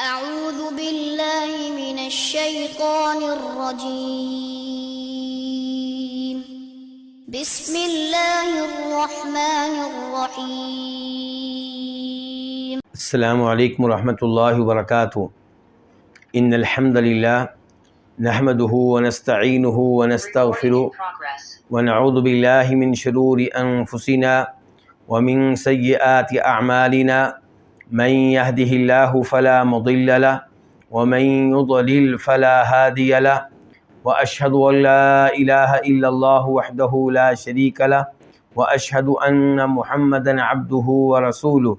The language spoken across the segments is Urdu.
أعوذ بالله من الشيطان الرجيم بسم الله الرحمن الرحيم السلام علیکم ورحمۃ اللہ وبرکاتہ۔ ان الحمد للہ نحمده ونستعینه ونستغفره ونعوذ باللہ من شرور انفسنا ومن سیئات اعمالنا من يهده الله فلا مضل له ومن يضلل فلا هادي له واشهد ان لا اله الا الله وحده لا شريك له واشهد ان محمدا عبده ورسوله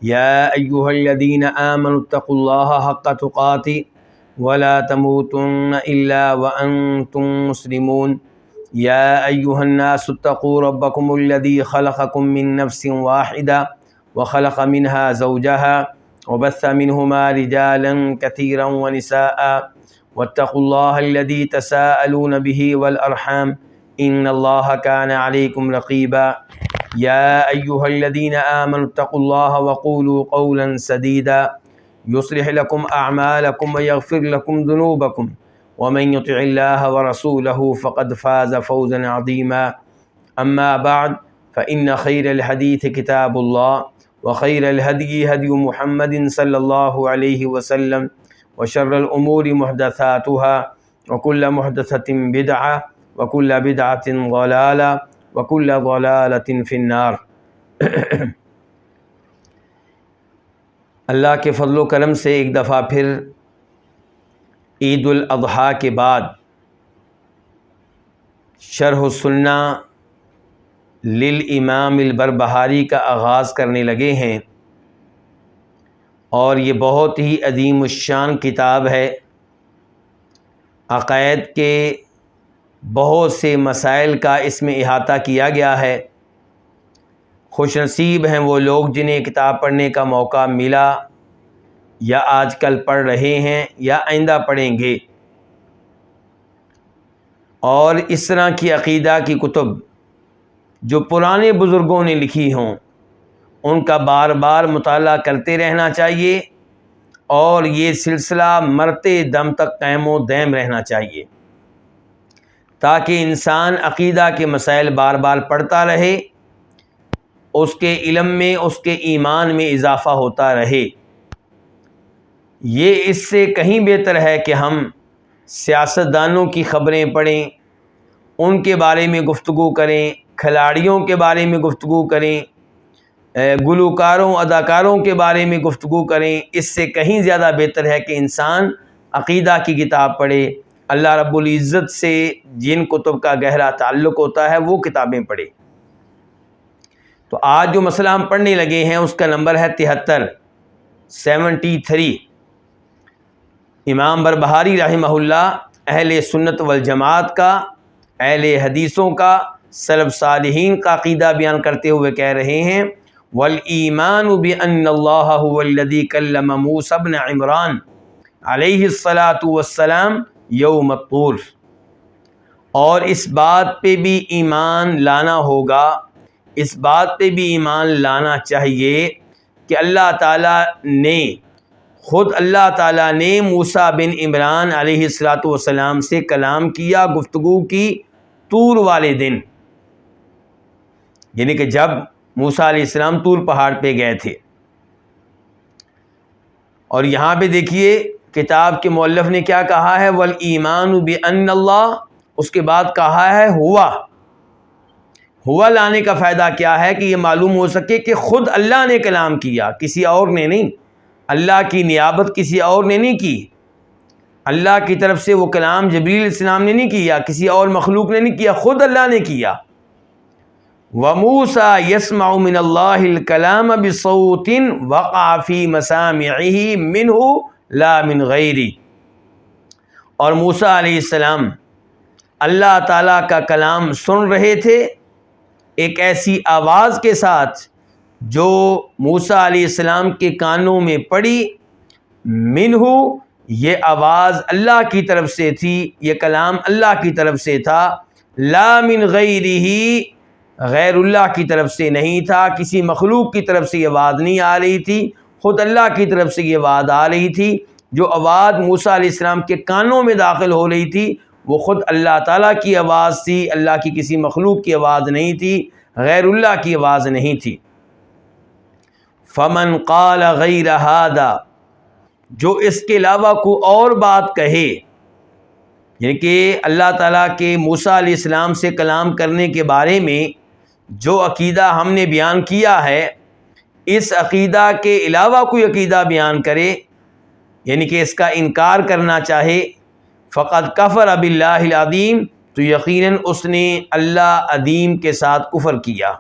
يا أيها الذين آمنوا اتقوا الله حق تقاته ولا تموتن إلا وأنتم مسلمون يا أيها الناس اتقوا ربكم الذي خلقكم من نفس واحدة وخلق منها زوجها وبث منهما رجالا كثيرا ونساء واتقوا الله الذي تساءلون به والأرحام إن الله كان عليكم رقيبا يا أيها الذين آمنوا اتقوا الله وقولوا قولا سديدا يصلح لكم أعمالكم ويغفر لكم ذنوبكم ومن يطع الله ورسوله فقد فاز فوزا عظيما أما بعد فإن خير الحديث كتاب الله وخير الهدي هدي محمد صلى الله عليه وسلم وشر الأمور محدثاتها وكل محدثة بدعة وكل بدعة ضلالة وَكُلَّ ضَلَالَةٍ فِي النَّارِ۔ اللہ کے فضل و کرم سے ایک دفعہ پھر عید الاضحیٰ کے بعد شرح السنہ للامام البربہاری کا آغاز کرنے لگے ہیں، اور یہ بہت ہی عظیم الشان کتاب ہے۔ عقائد کے بہت سے مسائل کا اس میں احاطہ کیا گیا ہے۔ خوش نصیب ہیں وہ لوگ جنہیں کتاب پڑھنے کا موقع ملا، یا آج کل پڑھ رہے ہیں یا آئندہ پڑھیں گے۔ اور اس طرح کی عقیدہ کی کتب جو پرانے بزرگوں نے لکھی ہوں ان کا بار بار مطالعہ کرتے رہنا چاہیے، اور یہ سلسلہ مرتے دم تک قائم و دائم رہنا چاہیے، تاکہ انسان عقیدہ کے مسائل بار بار پڑھتا رہے، اس کے علم میں، اس کے ایمان میں اضافہ ہوتا رہے۔ یہ اس سے کہیں بہتر ہے کہ ہم سیاستدانوں کی خبریں پڑھیں، ان کے بارے میں گفتگو کریں، کھلاڑیوں کے بارے میں گفتگو کریں، گلوکاروں اداکاروں کے بارے میں گفتگو کریں۔ اس سے کہیں زیادہ بہتر ہے کہ انسان عقیدہ کی کتاب پڑھے، اللہ رب العزت سے جن کتب کا گہرا تعلق ہوتا ہے وہ کتابیں پڑھے۔ تو آج جو مسئلہ ہم پڑھنے لگے ہیں اس کا نمبر ہے 73 امام بربہاری رحمہ اللہ اہل سنت والجماعت کا، اہل حدیثوں کا، سلف صالحین کا عقیدہ بیان کرتے ہوئے کہہ رہے ہیں وَالْإِيمَانُ بِأَنَّ اللَّهَ هُوَ الَّذِي كَلَّمَ مُوسَى بْنَ عِمْرَانَ علیہ الصلاۃ والسلام یوم الطور۔ اور اس بات پہ بھی ایمان لانا ہوگا، اس بات پہ بھی ایمان لانا چاہیے کہ اللہ تعالیٰ نے موسیٰ بن عمران علیہ الصلاۃ والسلام سے کلام کیا، گفتگو کی طور والے دن، یعنی کہ جب موسیٰ علیہ السلام طور پہاڑ پہ گئے تھے۔ اور یہاں پہ دیکھیے کتاب کے مؤلف نے کیا کہا ہے، وَالْإِيمَانُ بِأَنَّ اللَّهَ، اس کے بعد کہا ہے ہوا لانے کا فائدہ کیا ہے کہ یہ معلوم ہو سکے کہ خود اللہ نے کلام کیا، کسی اور نے نہیں، اللہ کی نیابت کسی اور نے نہیں کی، اللہ کی طرف سے وہ کلام جبریل علیہ السلام نے نہیں کیا، کسی اور مخلوق نے نہیں کیا، خود اللہ نے کیا۔ وَمُوسَى يَسْمَعُ مِنَ اللَّهِ الْكَلَامَ بِصَوْتٍ وَقَعَ فِي مَسَامِعِهِ مِنْهُ لا من غیری۔ اور موسیٰ علیہ السلام اللہ تعالیٰ کا کلام سن رہے تھے ایک ایسی آواز کے ساتھ جو موسیٰ علیہ السلام کے کانوں میں پڑی، منہ، یہ آواز اللہ کی طرف سے تھی، یہ کلام اللہ کی طرف سے تھا، لا من غیرہ، غیر اللہ کی طرف سے نہیں تھا، کسی مخلوق کی طرف سے یہ آواز نہیں آ رہی تھی، خود اللہ کی طرف سے یہ آواز آ رہی تھی. جو آواز موسیٰ علیہ السلام کے کانوں میں داخل ہو رہی تھی وہ خود اللہ تعالیٰ کی آواز تھی، اللہ کی کسی مخلوق کی آواز نہیں تھی، غیر اللہ کی آواز نہیں تھی. فمن قال غیر ھذا، جو اس کے علاوہ کوئی اور بات کہے، یعنی کہ اللہ تعالیٰ کے موسیٰ علیہ السلام سے کلام کرنے کے بارے میں جو عقیدہ ہم نے بیان کیا ہے، اس عقیدہ کے علاوہ کوئی عقیدہ بیان کرے، یعنی کہ اس کا انکار کرنا چاہے، فقد کفر باللہ العظیم، تو یقیناً اس نے اللہ عظیم کے ساتھ کفر کیا،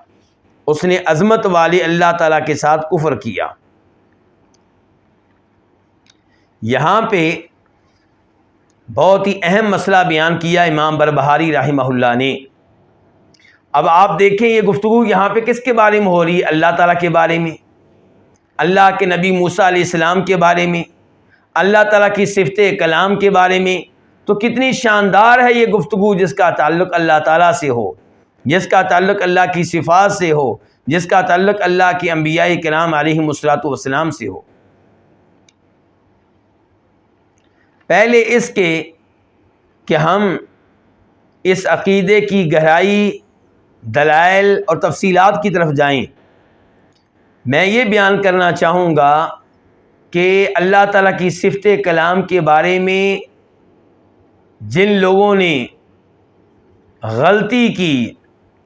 اس نے عظمت والے اللہ تعالیٰ کے ساتھ کفر کیا. یہاں پہ بہت ہی اہم مسئلہ بیان کیا امام بربہاری رحمہ اللہ نے. اب آپ دیکھیں یہ گفتگو یہاں پہ کس کے بارے میں ہو رہی ہے؟ اللہ تعالیٰ کے بارے میں، اللہ کے نبی موسیٰ علیہ السلام کے بارے میں، اللہ تعالیٰ کی صفت کلام کے بارے میں. تو کتنی شاندار ہے یہ گفتگو جس کا تعلق اللہ تعالیٰ سے ہو، جس کا تعلق اللہ کی صفات سے ہو، جس کا تعلق اللہ کے انبیاء کرام علیہم الصلوۃ والسلام سے ہو. پہلے اس کے کہ ہم اس عقیدے کی گہرائی، دلائل اور تفصیلات کی طرف جائیں، میں یہ بیان کرنا چاہوں گا کہ اللہ تعالیٰ کی صفت کلام کے بارے میں جن لوگوں نے غلطی کی،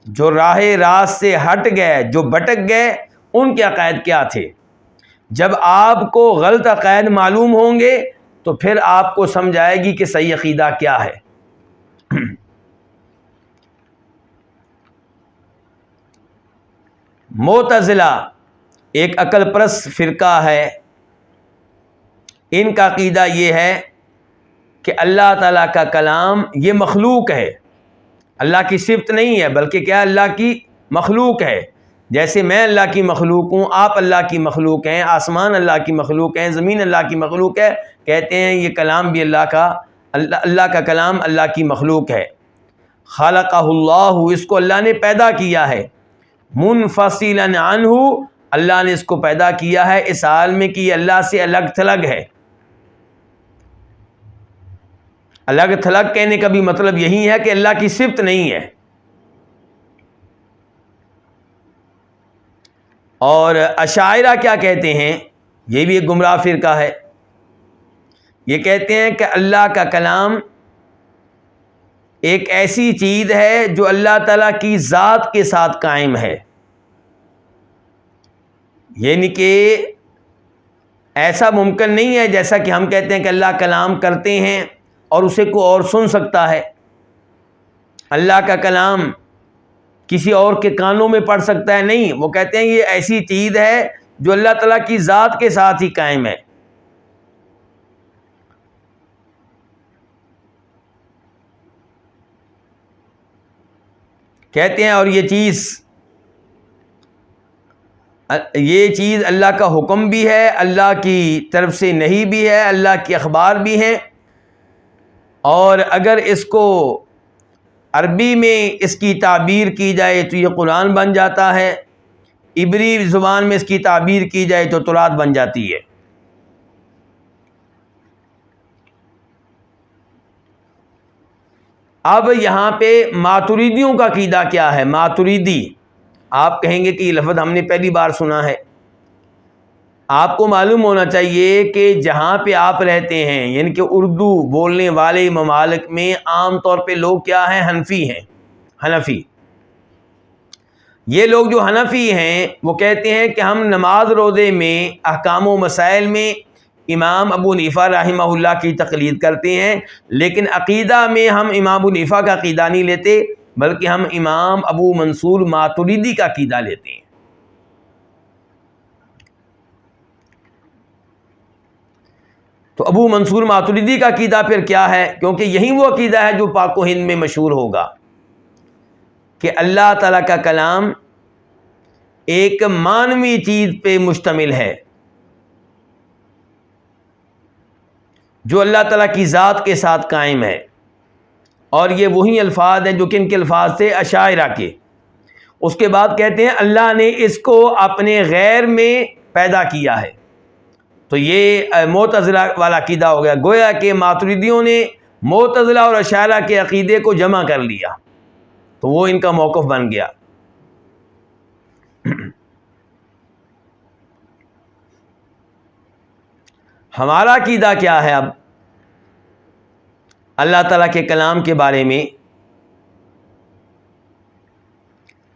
جو راہ راست سے ہٹ گئے، جو بھٹک گئے، ان کے عقائد کیا تھے. جب آپ کو غلط عقائد معلوم ہوں گے تو پھر آپ کو سمجھ آئے گی کہ صحیح عقیدہ کیا ہے. معتزلہ ایک عقل پرست فرقہ ہے. ان کا عقیدہ یہ ہے کہ اللہ تعالیٰ کا کلام یہ مخلوق ہے، اللہ کی صفت نہیں ہے، بلکہ کیا اللہ کی مخلوق ہے. جیسے میں اللہ کی مخلوق ہوں، آپ اللہ کی مخلوق ہیں، آسمان اللہ کی مخلوق ہیں، زمین اللہ کی مخلوق ہے. کہتے ہیں یہ کلام بھی اللہ کا کلام اللہ کی مخلوق ہے. خلقہ اللہ، اس کو اللہ نے پیدا کیا ہے. منفصلا عنہ، اللہ نے اس کو پیدا کیا ہے اس حال میں کہ یہ اللہ سے الگ تھلگ ہے. الگ تھلگ کہنے کا بھی مطلب یہی ہے کہ اللہ کی صفت نہیں ہے. اور اشاعرہ کیا کہتے ہیں؟ یہ بھی ایک گمراہ فرقہ ہے. یہ کہتے ہیں کہ اللہ کا کلام ایک ایسی چیز ہے جو اللہ تعالیٰ کی ذات کے ساتھ قائم ہے، یعنی کہ ایسا ممکن نہیں ہے جیسا کہ ہم کہتے ہیں کہ اللہ کلام کرتے ہیں اور اسے کوئی اور سن سکتا ہے. اللہ کا کلام کسی اور کے کانوں میں پڑ سکتا ہے، نہیں. وہ کہتے ہیں یہ ایسی چیز ہے جو اللہ تعالیٰ کی ذات کے ساتھ ہی قائم ہے. کہتے ہیں اور یہ چیز اللہ کا حکم بھی ہے، اللہ کی طرف سے نہیں بھی ہے، اللہ کے اخبار بھی ہیں. اور اگر اس کو عربی میں اس کی تعبیر کی جائے تو یہ قرآن بن جاتا ہے، عبری زبان میں اس کی تعبیر کی جائے تو تورات بن جاتی ہے. اب یہاں پہ ماتریدیوں کا عقیدہ کیا ہے؟ ماتریدی، آپ کہیں گے کہ یہ لفظ ہم نے پہلی بار سنا ہے. آپ کو معلوم ہونا چاہیے کہ جہاں پہ آپ رہتے ہیں، یعنی کہ اردو بولنے والے ممالک میں عام طور پہ لوگ کیا ہیں؟ حنفی ہیں. حنفی، یہ لوگ جو حنفی ہیں وہ کہتے ہیں کہ ہم نماز روزے میں احکام و مسائل میں امام ابو حنیفہ رحمہ اللہ کی تقلید کرتے ہیں، لیکن عقیدہ میں ہم امام ابو حنیفہ کا عقیدہ نہیں لیتے، بلکہ ہم امام ابو منصور ماتریدی کا عقیدہ لیتے ہیں. تو ابو منصور ماتریدی کا عقیدہ پھر کیا ہے؟ کیونکہ یہی وہ عقیدہ ہے جو پاک و ہند میں مشہور ہوگا کہ اللہ تعالیٰ کا کلام ایک مانوی چیز پہ مشتمل ہے، جو اللہ تعالیٰ کی ذات کے ساتھ قائم ہے. اور یہ وہی الفاظ ہیں جو کن کے الفاظ تھے؟ اشاعرہ کے. اس کے بعد کہتے ہیں اللہ نے اس کو اپنے غیر میں پیدا کیا ہے. تو یہ معتزلہ والا عقیدہ ہو گیا. گویا کہ ماتریدیوں نے معتزلہ اور اشاعرہ کے عقیدے کو جمع کر لیا، تو وہ ان کا موقف بن گیا. ہمارا عقیدہ کیا ہے اب اللہ تعالیٰ کے کلام کے بارے میں؟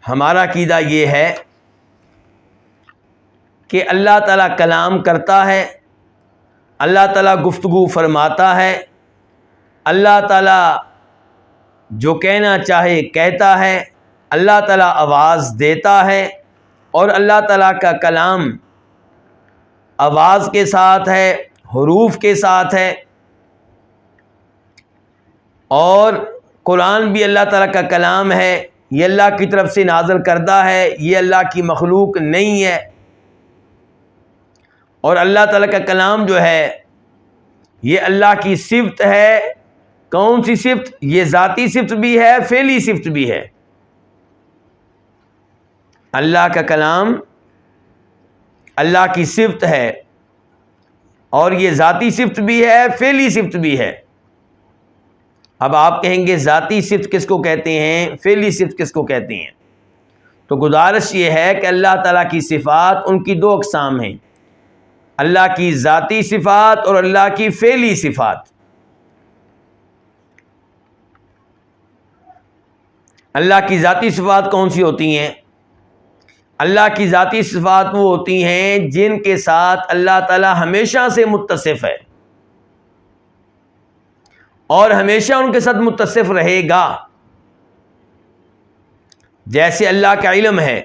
ہمارا عقیدہ یہ ہے کہ اللہ تعالیٰ کلام کرتا ہے، اللہ تعالیٰ گفتگو فرماتا ہے، اللہ تعالیٰ جو کہنا چاہے کہتا ہے، اللہ تعالیٰ آواز دیتا ہے، اور اللہ تعالیٰ کا کلام آواز کے ساتھ ہے، حروف کے ساتھ ہے. اور قرآن بھی اللہ تعالیٰ کا کلام ہے، یہ اللہ کی طرف سے نازل کردہ ہے، یہ اللہ کی مخلوق نہیں ہے. اور اللہ تعالیٰ کا کلام جو ہے یہ اللہ کی صفت ہے. کون سی صفت؟ یہ ذاتی صفت بھی ہے، فعلی صفت بھی ہے. اللہ کا کلام اللہ کی صفت ہے، اور یہ ذاتی صفت بھی ہے، فعلی صفت بھی ہے. اب آپ کہیں گے ذاتی صفت کس کو کہتے ہیں، فعلی صفت کس کو کہتے ہیں؟ تو گزارش یہ ہے کہ اللہ تعالیٰ کی صفات ان کی دو اقسام ہیں، اللہ کی ذاتی صفات اور اللہ کی فعلی صفات. اللہ کی ذاتی صفات کون سی ہوتی ہیں؟ اللہ کی ذاتی صفات وہ ہوتی ہیں جن کے ساتھ اللہ تعالیٰ ہمیشہ سے متصف ہے اور ہمیشہ ان کے ساتھ متصف رہے گا. جیسے اللہ کا علم ہے،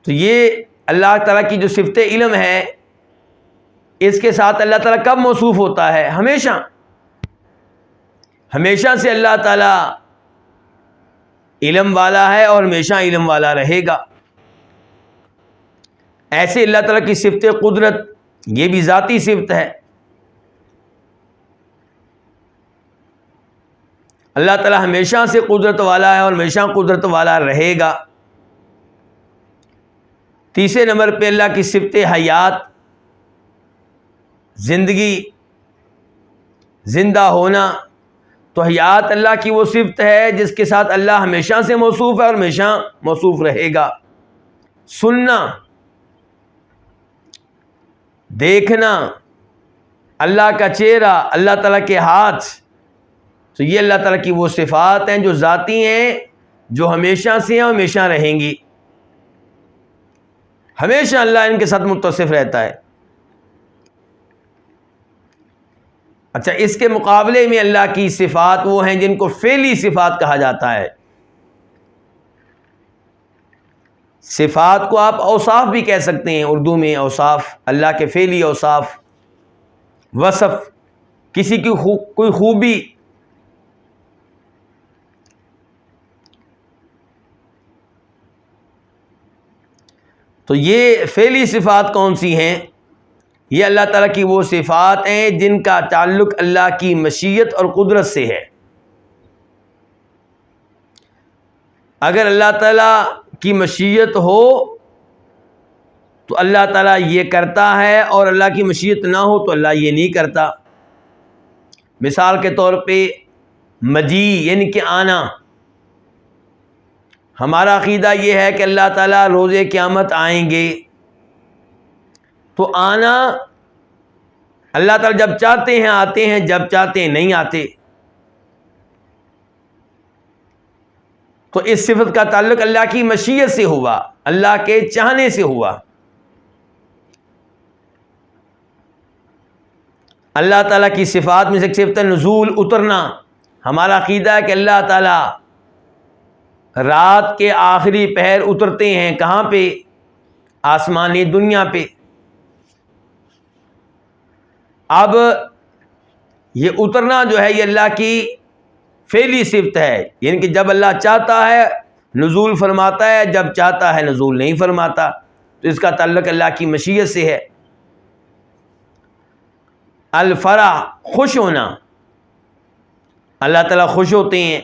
تو یہ اللہ تعالیٰ کی جو صفت علم ہے اس کے ساتھ اللہ تعالیٰ کب موصوف ہوتا ہے؟ ہمیشہ. ہمیشہ سے اللہ تعالیٰ علم والا ہے اور ہمیشہ علم والا رہے گا. ایسے اللہ تعالیٰ کی صفت قدرت، یہ بھی ذاتی صفت ہے. اللہ تعالیٰ ہمیشہ سے قدرت والا ہے اور ہمیشہ قدرت والا رہے گا. تیسرے نمبر پہ اللہ کی صفت حیات، زندگی، زندہ ہونا. تو حیات اللہ کی وہ صفت ہے جس کے ساتھ اللہ ہمیشہ سے موصوف ہے اور ہمیشہ موصوف رہے گا. سننا، دیکھنا، اللہ کا چہرہ، اللہ تعالیٰ کے ہاتھ، تو یہ اللہ تعالیٰ کی وہ صفات ہیں جو ذاتی ہیں، جو ہمیشہ سے ہیں اور ہمیشہ رہیں گی. ہمیشہ اللہ ان کے ساتھ متصف رہتا ہے. اچھا، اس کے مقابلے میں اللہ کی صفات وہ ہیں جن کو فعلی صفات کہا جاتا ہے. صفات کو آپ اوصاف بھی کہہ سکتے ہیں، اردو میں اوصاف، اللہ کے فعلی اوصاف، وصف، کسی کی کوئی خوبی. تو یہ فعلی صفات کون سی ہیں؟ یہ اللہ تعالیٰ کی وہ صفات ہیں جن کا تعلق اللہ کی مشیت اور قدرت سے ہے. اگر اللہ تعالیٰ کی مشیت ہو تو اللہ تعالیٰ یہ کرتا ہے، اور اللہ کی مشیت نہ ہو تو اللہ یہ نہیں کرتا. مثال کے طور پہ مجی یعنی کہ آنا. ہمارا عقیدہ یہ ہے کہ اللہ تعالیٰ روز قیامت آئیں گے، تو آنا اللہ تعالیٰ جب چاہتے ہیں آتے ہیں، جب چاہتے ہیں نہیں آتے. تو اس صفت کا تعلق اللہ کی مشیت سے ہوا، اللہ کے چاہنے سے ہوا. اللہ تعالیٰ کی صفات میں سے ایک صفت نزول، اترنا. ہمارا عقیدہ ہے کہ اللہ تعالیٰ رات کے آخری پہر اترتے ہیں. کہاں پہ؟ آسمانی دنیا پہ. اب یہ اترنا جو ہے یہ اللہ کی فعلی صفت ہے، یعنی کہ جب اللہ چاہتا ہے نزول فرماتا ہے، جب چاہتا ہے نزول نہیں فرماتا. تو اس کا تعلق اللہ کی مشیت سے ہے. الفرح، خوش ہونا. اللہ تعالیٰ خوش ہوتے ہیں،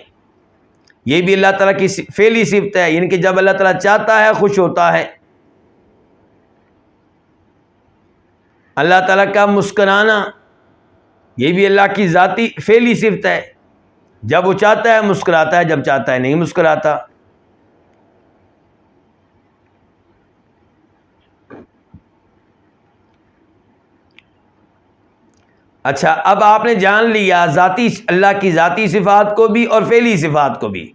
یہ بھی اللہ تعالیٰ کی فعلی صفت ہے، یعنی کہ جب اللہ تعالیٰ چاہتا ہے خوش ہوتا ہے. اللہ تعالیٰ کا مسکرانا یہ بھی اللہ کی ذاتی فعلی صفت ہے، جب وہ چاہتا ہے مسکراتا ہے، جب چاہتا ہے نہیں مسکراتا۔ اچھا، اب آپ نے جان لیا ذاتی اللہ کی ذاتی صفات کو بھی اور فعلی صفات کو بھی،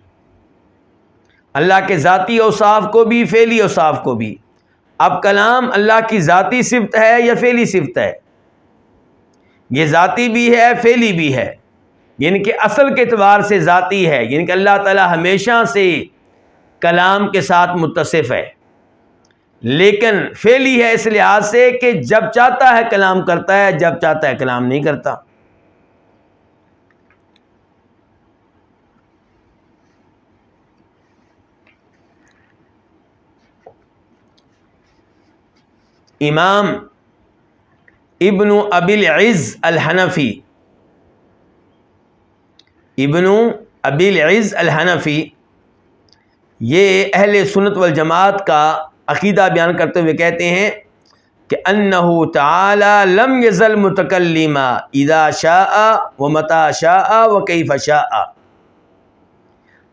اللہ کے ذاتی اوصاف کو بھی فعلی اوصاف کو بھی۔ اب کلام اللہ کی ذاتی صفت ہے یا فعلی صفت ہے؟ یہ ذاتی بھی ہے فعلی بھی ہے، یعنی کہ اصل کے اعتبار سے ذاتی ہے، یعنی کہ اللہ تعالیٰ ہمیشہ سے کلام کے ساتھ متصف ہے، لیکن فعلی ہے اس لحاظ سے کہ جب چاہتا ہے کلام کرتا ہے، جب چاہتا ہے کلام نہیں کرتا۔ امام ابن ابی العز الحنفی، ابن ابی العز الحنفی یہ اہل سنت والجماعت کا عقیدہ بیان کرتے ہوئے کہتے ہیں کہ انہ تعالی لم یزل متکلما اذا شاء ومتى شاء وکیف شاء۔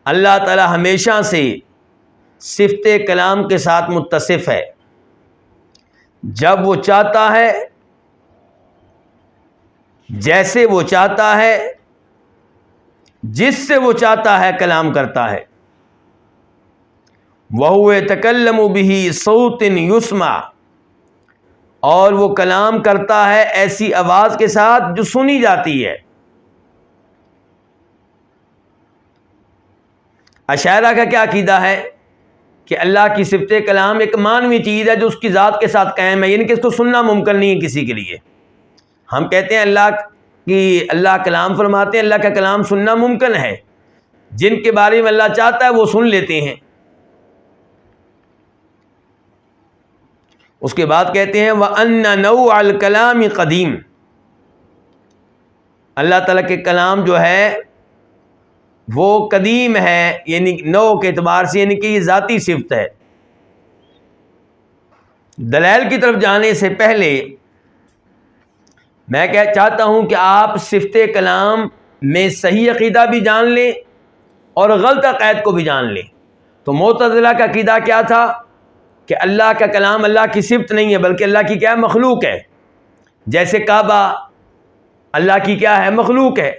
اللہ تعالی ہمیشہ سے صفت کلام کے ساتھ متصف ہے، جب وہ چاہتا ہے، جیسے وہ چاہتا ہے، جس سے وہ چاہتا ہے کلام کرتا ہے۔ وَهُوَ يَتَكَلَّمُ بِهِ صَوْتٍ يُسْمَعُ، اور وہ کلام کرتا ہے ایسی آواز کے ساتھ جو سنی جاتی ہے۔ اشاعرہ کا کیا عقیدہ ہے کہ اللہ کی صفت کلام ایک مانوی چیز ہے جو اس کی ذات کے ساتھ قائم ہے، یعنی کہ اس کو سننا ممکن نہیں ہے کسی کے لیے۔ ہم کہتے ہیں اللہ کلام فرماتے ہیں، اللہ کا کلام سننا ممکن ہے، جن کے بارے میں اللہ چاہتا ہے وہ سن لیتے ہیں۔ اس کے بعد کہتے ہیں وَأَنَّ نَوْعَ الْكَلَامِ قَدِيمٌ، اللہ تعالیٰ کے کلام جو ہے وہ قدیم ہے، یعنی نوع کے اعتبار سے، یعنی کہ یہ ذاتی صفت ہے۔ دلائل کی طرف جانے سے پہلے میں چاہتا ہوں کہ آپ صفت کلام میں صحیح عقیدہ بھی جان لیں اور غلط عقائد کو بھی جان لیں۔ تو معتزلہ کا عقیدہ کیا تھا کہ اللہ کا کلام اللہ کی صفت نہیں ہے بلکہ اللہ کی کیا ہے؟ مخلوق ہے۔ جیسے کعبہ اللہ کی کیا ہے؟ مخلوق ہے۔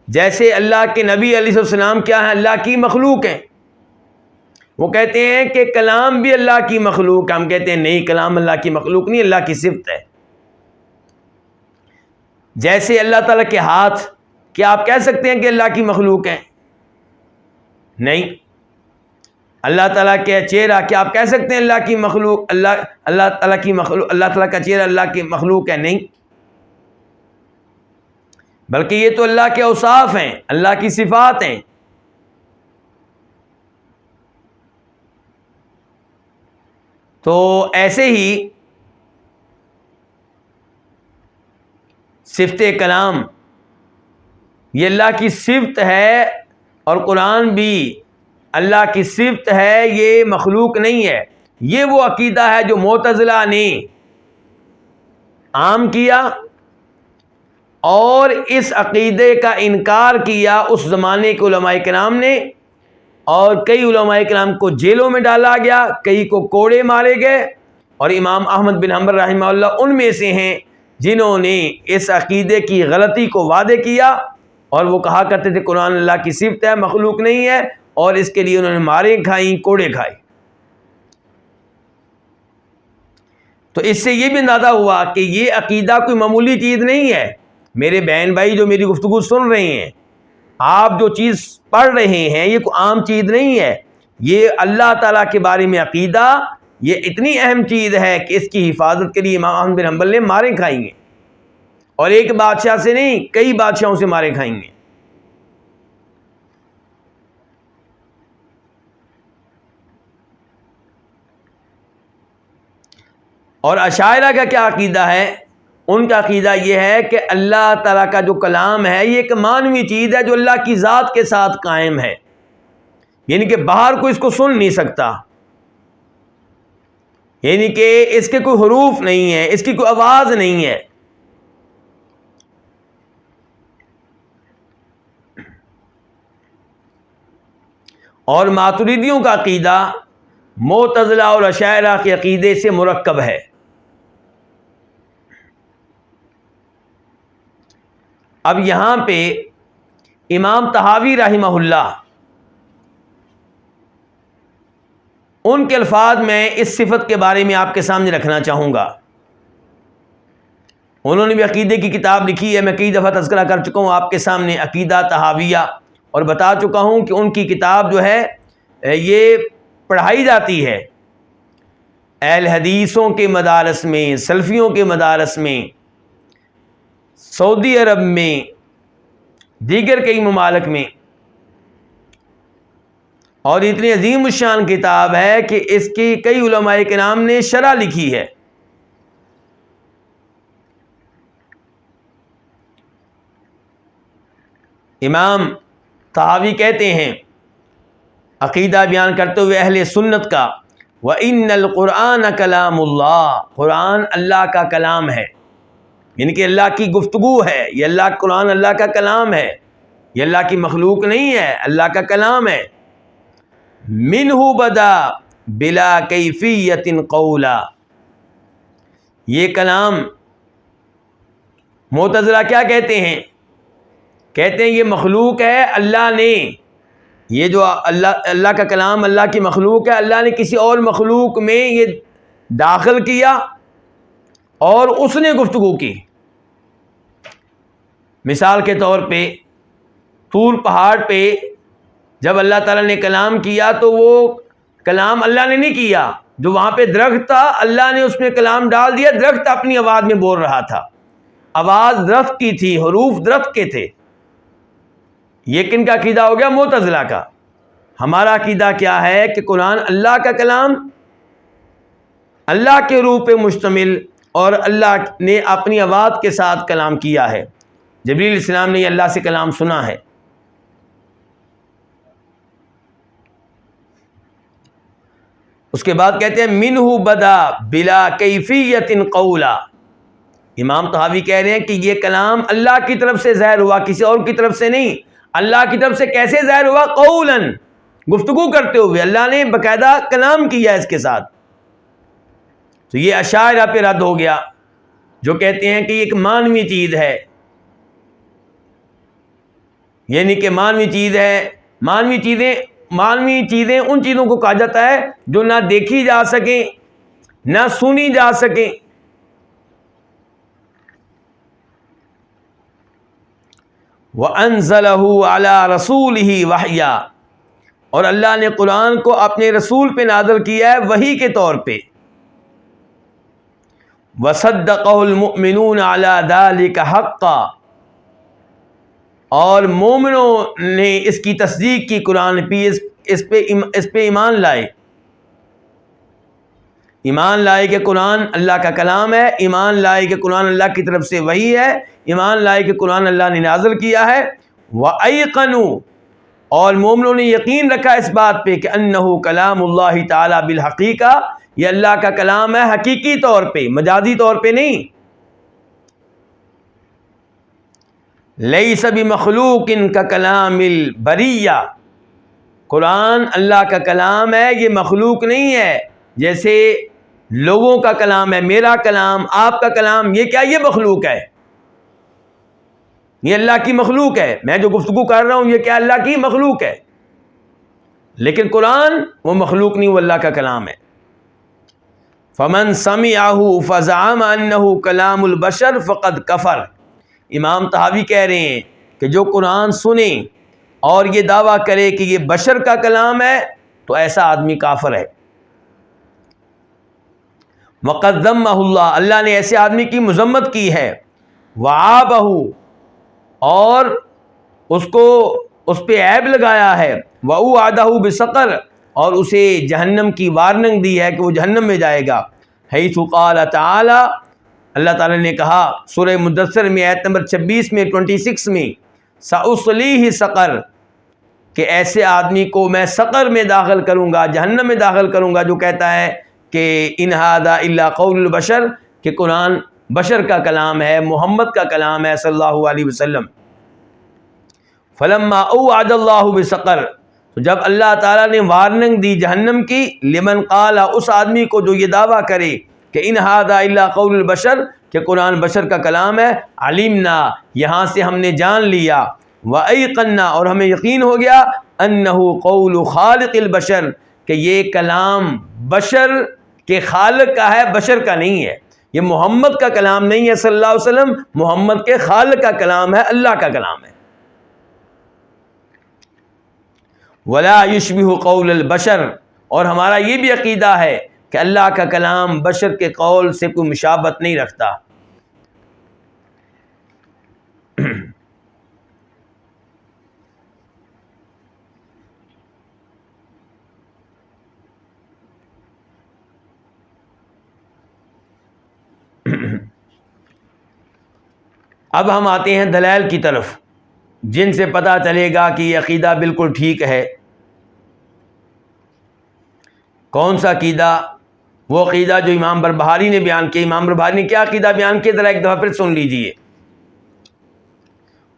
جیسے اللہ کے نبی علیہ السلام کیا ہے؟ اللہ کی مخلوق ہیں۔ وہ کہتے ہیں کہ کلام بھی اللہ کی مخلوق ہے، ہم کہتے ہیں نہیں، کلام اللہ کی مخلوق نہیں، اللہ کی صفت ہے۔ جیسے اللہ تعالیٰ کے ہاتھ، کیا آپ کہہ سکتے ہیں کہ اللہ کی مخلوق ہیں؟ نہیں۔ اللہ تعالیٰ کے چہرہ، کیا آپ کہہ سکتے ہیں اللہ کی مخلوق، اللہ تعالیٰ کی مخلوق، اللہ تعالیٰ کا چہرہ اللہ کی مخلوق ہے؟ نہیں، بلکہ یہ تو اللہ کے اوصاف ہیں، اللہ کی صفات ہیں۔ تو ایسے ہی صفت کلام یہ اللہ کی صفت ہے، اور قرآن بھی اللہ کی صفت ہے، یہ مخلوق نہیں ہے۔ یہ وہ عقیدہ ہے جو معتزلہ نے عام کیا، اور اس عقیدے کا انکار کیا اس زمانے کے علماء کرام نے، اور کئی علماء کرام کو جیلوں میں ڈالا گیا، کئی کو کوڑے مارے گئے، اور امام احمد بن حنبل رحمہ اللہ ان میں سے ہیں جنہوں نے اس عقیدے کی غلطی کو واضح کیا، اور وہ کہا کرتے تھے قرآن اللہ کی صفت ہے، مخلوق نہیں ہے، اور اس کے لیے انہوں نے ماریں کھائیں، کوڑے کھائے۔ تو اس سے یہ بھی اندازہ ہوا کہ یہ عقیدہ کوئی معمولی چیز نہیں ہے۔ میرے بہن بھائی جو میری گفتگو سن رہے ہیں، آپ جو چیز پڑھ رہے ہیں یہ کوئی عام چیز نہیں ہے، یہ اللہ تعالیٰ کے بارے میں عقیدہ، یہ اتنی اہم چیز ہے کہ اس کی حفاظت کے لیے امام احمد بن حنبل نے ماریں کھائیں گے، اور ایک بادشاہ سے نہیں، کئی بادشاہوں سے ماریں کھائیں گے۔ اور اشاعرہ کا کیا عقیدہ ہے؟ ان کا عقیدہ یہ ہے کہ اللہ تعالیٰ کا جو کلام ہے یہ ایک مانوی چیز ہے جو اللہ کی ذات کے ساتھ قائم ہے، یعنی کہ باہر کوئی اس کو سن نہیں سکتا۔ یعنی کہ اس کے کوئی حروف نہیں ہے، اس کی کوئی آواز نہیں ہے۔ اور ماتریدیوں کا عقیدہ معتزلہ اور اشاعرہ کے عقیدے سے مرکب ہے۔ اب یہاں پہ امام طحاوی رحمہ اللہ ان کے الفاظ میں اس صفت کے بارے میں آپ کے سامنے رکھنا چاہوں گا۔ انہوں نے بھی عقیدے کی کتاب لکھی ہے، میں کئی دفعہ تذکرہ کر چکا ہوں آپ کے سامنے، عقیدہ طحاویہ، اور بتا چکا ہوں کہ ان کی کتاب جو ہے یہ پڑھائی جاتی ہے اہل حدیثوں کے مدارس میں، سلفیوں کے مدارس میں، سعودی عرب میں، دیگر کئی ممالک میں، اور اتنی عظیم الشان کتاب ہے کہ اس کی کئی علماء کرام نے شرح لکھی ہے۔ امام طحاوی کہتے ہیں عقیدہ بیان کرتے ہوئے اہل سنت کا، وَإِنَّ الْقُرْآنَ كَلَامُ اللَّهِ، قرآن اللہ کا کلام ہے، یعنی کہ اللہ کی گفتگو ہے، یہ اللہ کا قرآن اللہ کا کلام ہے، یہ اللہ کی مخلوق نہیں ہے، اللہ کا کلام ہے۔ مِنْهُ بَدَا بِلَا كَيْفِيَّةٍ قَوْلًا، یہ کلام معتزلہ کیا کہتے ہیں؟ کہتے ہیں یہ مخلوق ہے، اللہ نے، یہ جو اللہ کا کلام اللہ کی مخلوق ہے، اللہ نے کسی اور مخلوق میں یہ داخل کیا اور اس نے گفتگو کی۔ مثال کے طور پہ طور پہاڑ پہ جب اللہ تعالیٰ نے کلام کیا تو وہ کلام اللہ نے نہیں کیا، جو وہاں پہ درخت تھا اللہ نے اس میں کلام ڈال دیا، درخت اپنی آواز میں بول رہا تھا، آواز درخت کی تھی، حروف درخت کے تھے۔ یہ کن کا عقیدہ ہو گیا؟ معتزلہ کا۔ ہمارا عقیدہ کیا ہے کہ قرآن اللہ کا کلام، اللہ کے روح پہ مشتمل، اور اللہ نے اپنی آواز کے ساتھ کلام کیا ہے۔ جبریل علیہ السلام نے اللہ سے کلام سنا ہے۔ اس کے بعد کہتے ہیں منہ بدا بلا کیفیت قولا، امام طحاوی کہہ رہے ہیں کہ یہ کلام اللہ کی طرف سے ظاہر ہوا، کسی اور کی طرف سے نہیں۔ اللہ کی طرف سے کیسے ظاہر ہوا؟ قولا، گفتگو کرتے ہوئے، اللہ نے باقاعدہ کلام کیا اس کے ساتھ۔ تو یہ اشاعرہ پہ رد ہو گیا جو کہتے ہیں کہ یہ ایک مانوی چیز ہے، یعنی کہ مانوی چیز ہے، مانوی چیزیں ان چیزوں کو کہا جاتا ہے جو نہ دیکھی جا سکیں نہ سنی جا سکیں۔ وَأَنزَلَهُ عَلَى رَسُولِهِ وَحْيًا، اور اللہ نے قرآن کو اپنے رسول پہ نازل کیا ہے وحی کے طور پہ۔ وَصَدَّقَهُ الْمُؤْمِنُونَ عَلَى ذَلِكَ حَقًّا، اور مومنوں نے اس کی تصدیق کی، قرآن پہ اس پہ ایمان لائے، ایمان لائے کہ قرآن اللہ کا کلام ہے، ایمان لائے کہ قرآن اللہ کی طرف سے وحی ہے، ایمان لائے کہ قرآن اللہ نے نازل کیا ہے۔ وَأَيْقَنُوا، اور مومنوں نے یقین رکھا اس بات پہ کہ انہ کلام اللہ تعالی بالحقیقہ، یہ اللہ کا کلام ہے حقیقی طور پہ، مجازی طور پہ نہیں۔ لیس بمخلوق ککلام البریہ، قرآن اللہ کا کلام ہے، یہ مخلوق نہیں ہے، جیسے لوگوں کا کلام ہے، میرا کلام، آپ کا کلام، یہ کیا؟ یہ مخلوق ہے، یہ اللہ کی مخلوق ہے۔ میں جو گفتگو کر رہا ہوں یہ کیا؟ اللہ کی مخلوق ہے۔ لیکن قرآن وہ مخلوق نہیں، وہ اللہ کا کلام ہے۔ فمن سمعہ فزعم انہ کلام البشر فقد کفر، امام طحاوی کہہ رہے ہیں کہ جو قرآن سنے اور یہ دعویٰ کرے کہ یہ بشر کا کلام ہے تو ایسا آدمی کافر ہے۔ وقد ذمہ اللہ، اللہ نے ایسے آدمی کی مذمت کی ہے۔ وعابہ، اور اس پہ عیب لگایا ہے۔ وأوعدہ بسقر، اور اسے جہنم کی وارننگ دی ہے کہ وہ جہنم میں جائے گا۔ حیث قال تعالی، اللہ تعالیٰ نے کہا سورہ مدثر میں آیت نمبر 26 میں 26 میں، سأصلیہ سقر، کہ ایسے آدمی کو میں سقر میں داخل کروں گا، جہنم میں داخل کروں گا جو کہتا ہے کہ ان ھذا الا قول البشر، کہ قرآن بشر کا کلام ہے، محمد کا کلام ہے صلی اللہ علیہ وسلم۔ فلما اوعد اللہ بسقر، تو جب اللہ تعالیٰ نے وارننگ دی جہنم کی، لمن قال، اس آدمی کو جو یہ دعویٰ کرے کہ ان ھذا الا قول البشر، کہ قرآن بشر کا کلام ہے، علمنا، یہاں سے ہم نے جان لیا، وایقنا، اور ہمیں یقین ہو گیا، انہ قول خالق البشر، کہ یہ کلام بشر کے خالق کا ہے، بشر کا نہیں ہے، یہ محمد کا کلام نہیں ہے صلی اللہ علیہ وسلم، محمد کے خالق کا کلام ہے، اللہ کا کلام ہے۔ ولا یشبہ قول البشر، اور ہمارا یہ بھی عقیدہ ہے کہ اللہ کا کلام بشر کے قول سے کوئی مشابہت نہیں رکھتا۔ اب ہم آتے ہیں دلائل کی طرف، جن سے پتہ چلے گا کہ یہ عقیدہ بالکل ٹھیک ہے۔ کون سا عقیدہ؟ وہ عقیدہ جو امام بربہاری نے بیان کیا۔ امام بربہاری نے کیا عقیدہ بیان کیا، ذرا ایک دفعہ پھر سن لیجئے۔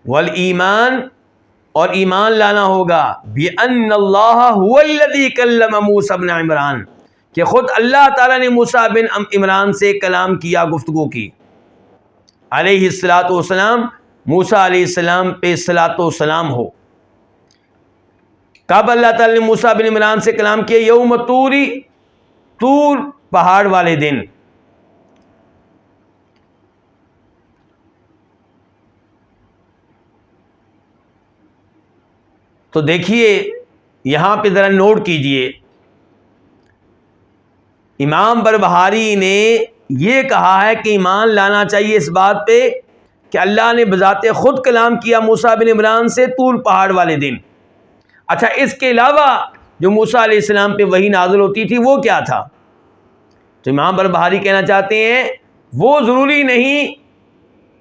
والایمان، اور ایمان لانا ہوگا، بِأَنَّ اللَّهَ هُوَ الَّذِي كَلَّمَ مُوسَىٰ بْنَ عِمْرَانَ، کہ خود اللہ تعالیٰ نے موسیٰ بن عمران سے کلام کیا، گفتگو کی، علیہ الصلاۃ والسلام، موسیٰ علیہ السلام پہ صلاۃ و سلام ہو۔ کب اللہ تعالیٰ نے موسیٰ بن عمران سے کلام کیا؟ یوم طوری، طور پہاڑ والے دن۔ تو دیکھیے یہاں پہ ذرا نوٹ کیجئے، امام بربہاری نے یہ کہا ہے کہ ایمان لانا چاہیے اس بات پہ کہ اللہ نے بذات خود کلام کیا موسیٰ بن عمران سے طور پہاڑ والے دن۔ اچھا، اس کے علاوہ جو موسیٰ علیہ السلام پہ وحی نازل ہوتی تھی وہ کیا تھا؟ تو امام بربہاری کہنا چاہتے ہیں وہ ضروری نہیں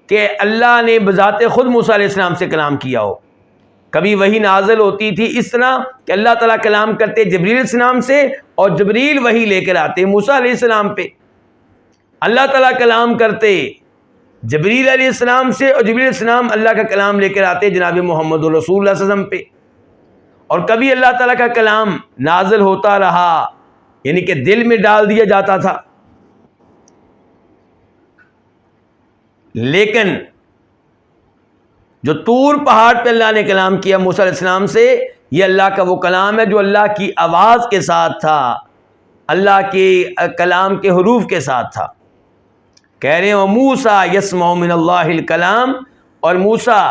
کہ اللہ نے بذات خود موسیٰ علیہ السلام سے کلام کیا ہو، کبھی وحی نازل ہوتی تھی اس طرح کہ اللہ تعالیٰ کلام کرتے جبریل علیہ السلام سے، اور جبریل وحی لے کر آتے موسیٰ علیہ السلام پہ۔ اللہ تعالیٰ کلام کرتے جبریل علیہ السلام سے، اور جبریل علیہ السلام اللہ کا کلام لے کر آتے جناب محمد رسول اللہ صلی اللہ علیہ وسلم پہ۔ اور کبھی اللہ تعالیٰ کا کلام نازل ہوتا رہا، یعنی کہ دل میں ڈال دیا جاتا تھا، لیکن جو طور پہاڑ پہ اللہ نے کلام کیا موسیٰ علیہ السلام سے، یہ اللہ کا وہ کلام ہے جو اللہ کی آواز کے ساتھ تھا، اللہ کے کلام کے حروف کے ساتھ تھا۔ کہہ رہے ہیں موسیٰ یسمع من اللہ الکلام، اور موسیٰ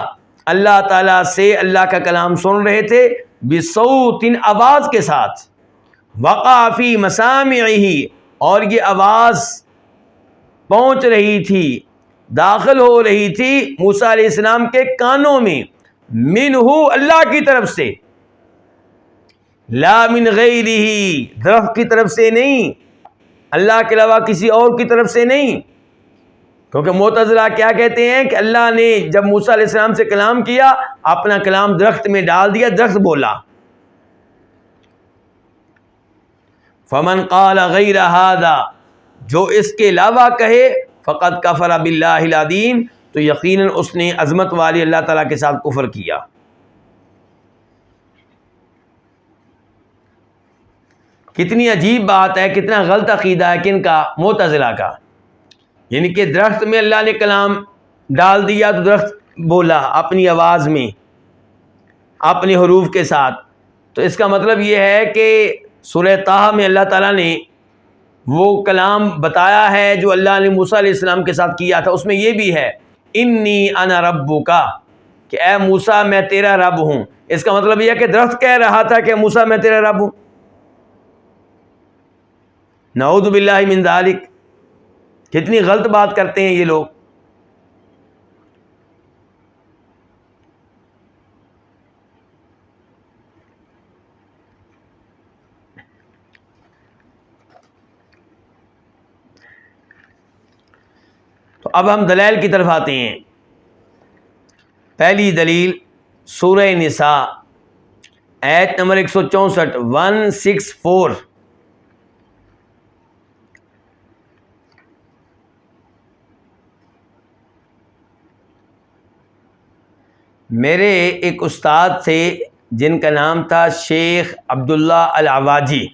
اللہ تعالیٰ سے اللہ کا کلام سن رہے تھے، بصوت، آواز کے ساتھ، وقع فی مسامعہ، اور یہ آواز پہنچ رہی تھی، داخل ہو رہی تھی موسیٰ علیہ السلام کے کانوں میں، منہ، اللہ کی طرف سے، لا من غیرہ، درخت کی طرف سے نہیں، اللہ کے علاوہ کسی اور کی طرف سے نہیں۔ کیونکہ معتزلہ کیا کہتے ہیں کہ اللہ نے جب موسیٰ علیہ السلام سے کلام کیا، اپنا کلام درخت میں ڈال دیا، درخت بولا۔ فمن قال غیر ھذا، جو اس کے علاوہ کہے، فقد کفر باللہ العظیم، تو یقیناً اس نے عظمت والی اللہ تعالیٰ کے ساتھ کفر کیا۔ کتنی عجیب بات ہے، کتنا غلط عقیدہ ہے کن کا؟ معتزلہ کا، یعنی کہ درخت میں اللہ نے کلام ڈال دیا تو درخت بولا اپنی آواز میں، اپنے حروف کے ساتھ۔ تو اس کا مطلب یہ ہے کہ سورہ طٰہٰ میں اللہ تعالیٰ نے وہ کلام بتایا ہے جو اللہ نے موسیٰ علیہ السلام کے ساتھ کیا تھا، اس میں یہ بھی ہے انی انا ربک، کہ اے موسیٰ میں تیرا رب ہوں۔ اس کا مطلب یہ ہے کہ درخت کہہ رہا تھا کہ موسیٰ میں تیرا رب ہوں۔ نعوذ باللہ من ذالک، کتنی غلط بات کرتے ہیں یہ لوگ۔ تو اب ہم دلائل کی طرف آتے ہیں۔ پہلی دلیل سورہ نساء آیت نمبر 164، 164، میرے ایک استاد تھے جن کا نام تھا شیخ عبداللہ العواجی،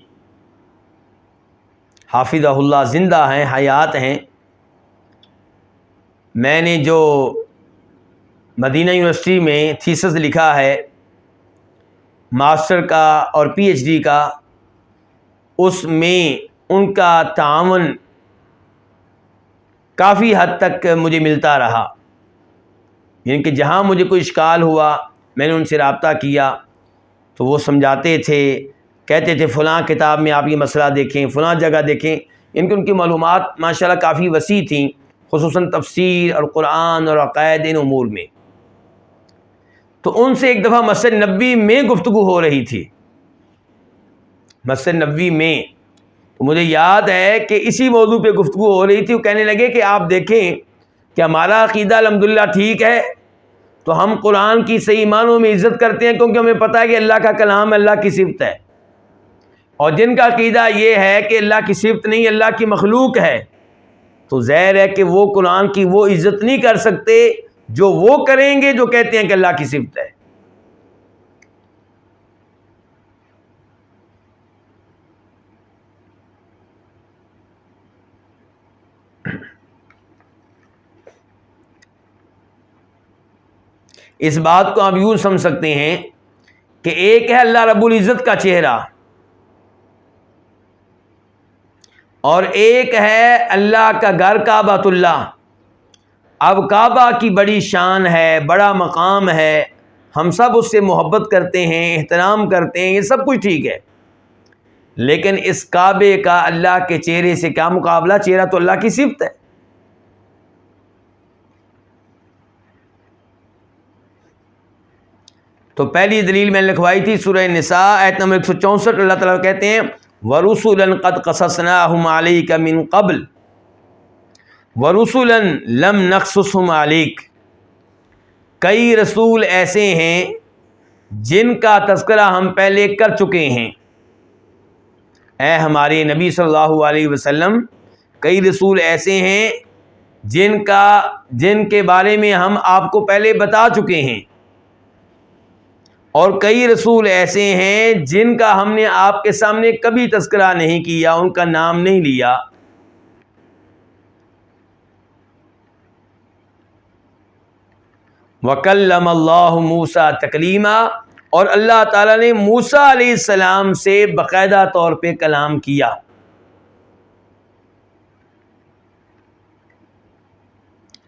حافظہ اللہ، زندہ ہیں، حیات ہیں۔ میں نے جو مدینہ یونیورسٹی میں تھیسس لکھا ہے ماسٹر کا اور پی ایچ ڈی کا، اس میں ان کا تعاون کافی حد تک مجھے ملتا رہا، یعنی کہ جہاں مجھے کوئی اشکال ہوا میں نے ان سے رابطہ کیا تو وہ سمجھاتے تھے، کہتے تھے فلاں کتاب میں آپ یہ مسئلہ دیکھیں، فلاں جگہ دیکھیں۔ ان کی معلومات ماشاءاللہ کافی وسیع تھیں، خصوصاً تفسیر اور قرآن اور عقائد ان امور میں۔ تو ان سے ایک دفعہ مسجد نبوی میں گفتگو ہو رہی تھی، مسجد نبوی میں، تو مجھے یاد ہے کہ اسی موضوع پہ گفتگو ہو رہی تھی۔ وہ کہنے لگے کہ آپ دیکھیں کہ ہمارا عقیدہ الحمدللہ ٹھیک ہے، تو ہم قرآن کی صحیح معنوں میں عزت کرتے ہیں کیونکہ ہمیں پتہ ہے کہ اللہ کا کلام اللہ کی صفت ہے، اور جن کا عقیدہ یہ ہے کہ اللہ کی صفت نہیں، اللہ کی مخلوق ہے، تو ظاہر ہے کہ وہ قرآن کی وہ عزت نہیں کر سکتے جو وہ کریں گے جو کہتے ہیں کہ اللہ کی صفت ہے۔ اس بات کو آپ یوں سمجھ سکتے ہیں کہ ایک ہے اللہ رب العزت کا چہرہ، اور ایک ہے اللہ کا گھر کعبۃ اللہ۔ اب کعبہ کی بڑی شان ہے، بڑا مقام ہے، ہم سب اس سے محبت کرتے ہیں، احترام کرتے ہیں، یہ سب کچھ ٹھیک ہے، لیکن اس کعبے کا اللہ کے چہرے سے کیا مقابلہ؟ چہرہ تو اللہ کی صفت ہے۔ تو پہلی دلیل میں نے لکھوائی تھی سورہ نساء آیت نمبر 164، اللہ تعالیٰ کہتے ہیں وَرُسُلًا قَدْ قَصَصْنَاهُمْ عَلَيْكَ مِن قَبْلُ وَرُسُلًا لَمْ نَقْصُصْهُمْ عَلَيْكَ، کئی رسول ایسے ہیں جن کا تذکرہ ہم پہلے کر چکے ہیں۔ اے ہمارے نبی صلی اللہ علیہ وسلم، کئی رسول ایسے ہیں جن کے بارے میں ہم آپ کو پہلے بتا چکے ہیں، اور کئی رسول ایسے ہیں جن کا ہم نے آپ کے سامنے کبھی تذکرہ نہیں کیا، ان کا نام نہیں لیا۔ وَكَلَّمَ اللَّهُ مُوسَىٰ تَكْلِيمًا، اور اللہ تعالیٰ نے موسیٰ علیہ السلام سے باقاعدہ طور پہ کلام کیا۔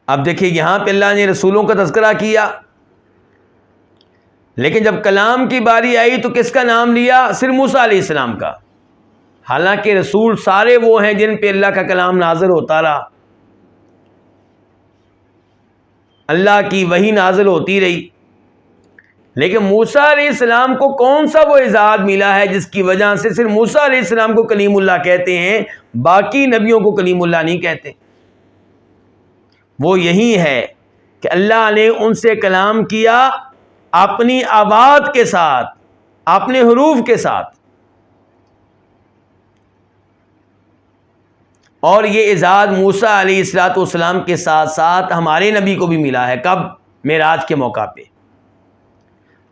اب دیکھیے یہاں پہ اللہ نے رسولوں کا تذکرہ کیا، لیکن جب کلام کی باری آئی تو کس کا نام لیا؟ صرف موسیٰ علیہ السلام کا، حالانکہ رسول سارے وہ ہیں جن پہ اللہ کا کلام نازل ہوتا رہا، اللہ کی وحی نازل ہوتی رہی، لیکن موسیٰ علیہ السلام کو کون سا وہ اعزاز ملا ہے جس کی وجہ سے صرف موسیٰ علیہ السلام کو کلیم اللہ کہتے ہیں، باقی نبیوں کو کلیم اللہ نہیں کہتے؟ وہ یہی ہے کہ اللہ نے ان سے کلام کیا اپنی آواز کے ساتھ، اپنے حروف کے ساتھ، اور یہ اعزاز موسیٰ علیہ السلام کے ساتھ ساتھ ہمارے نبی کو بھی ملا ہے۔ کب؟ معراج کے موقع پہ۔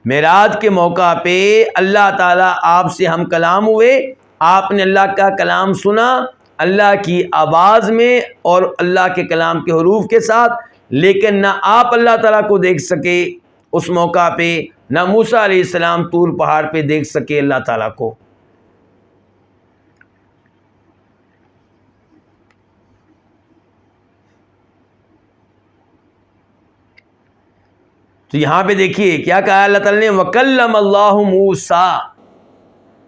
معراج کے موقع پہ اللہ تعالیٰ آپ سے ہم کلام ہوئے، آپ نے اللہ کا کلام سنا اللہ کی آواز میں اور اللہ کے کلام کے حروف کے ساتھ، لیکن نہ آپ اللہ تعالیٰ کو دیکھ سکے اس موقع پہ، نہ موسیٰ علیہ السلام طور پہاڑ پہ دیکھ سکے اللہ تعالیٰ کو۔ تو یہاں پہ دیکھیے کیا کہا اللہ تعالیٰ نے، وَكَلَّمَ اللَّهُ مُوسَىٰ،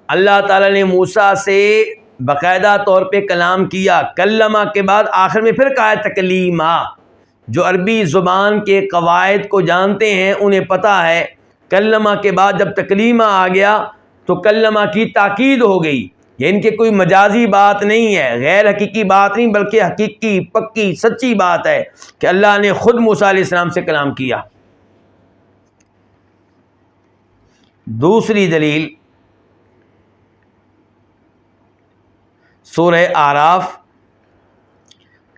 اللہ تعالیٰ نے موسیٰ سے باقاعدہ طور پہ کلام کیا۔ کلمہ کے بعد آخر میں پھر کہا تکلیما۔ جو عربی زبان کے قواعد کو جانتے ہیں انہیں پتہ ہے کلمہ کے بعد جب تکلیمہ آ گیا تو کلمہ کی تاکید ہو گئی، یہ ان کے کوئی مجازی بات نہیں ہے، غیر حقیقی بات نہیں، بلکہ حقیقی پکی سچی بات ہے کہ اللہ نے خود موسیٰ علیہ السلام سے کلام کیا۔ دوسری دلیل سورہ اعراف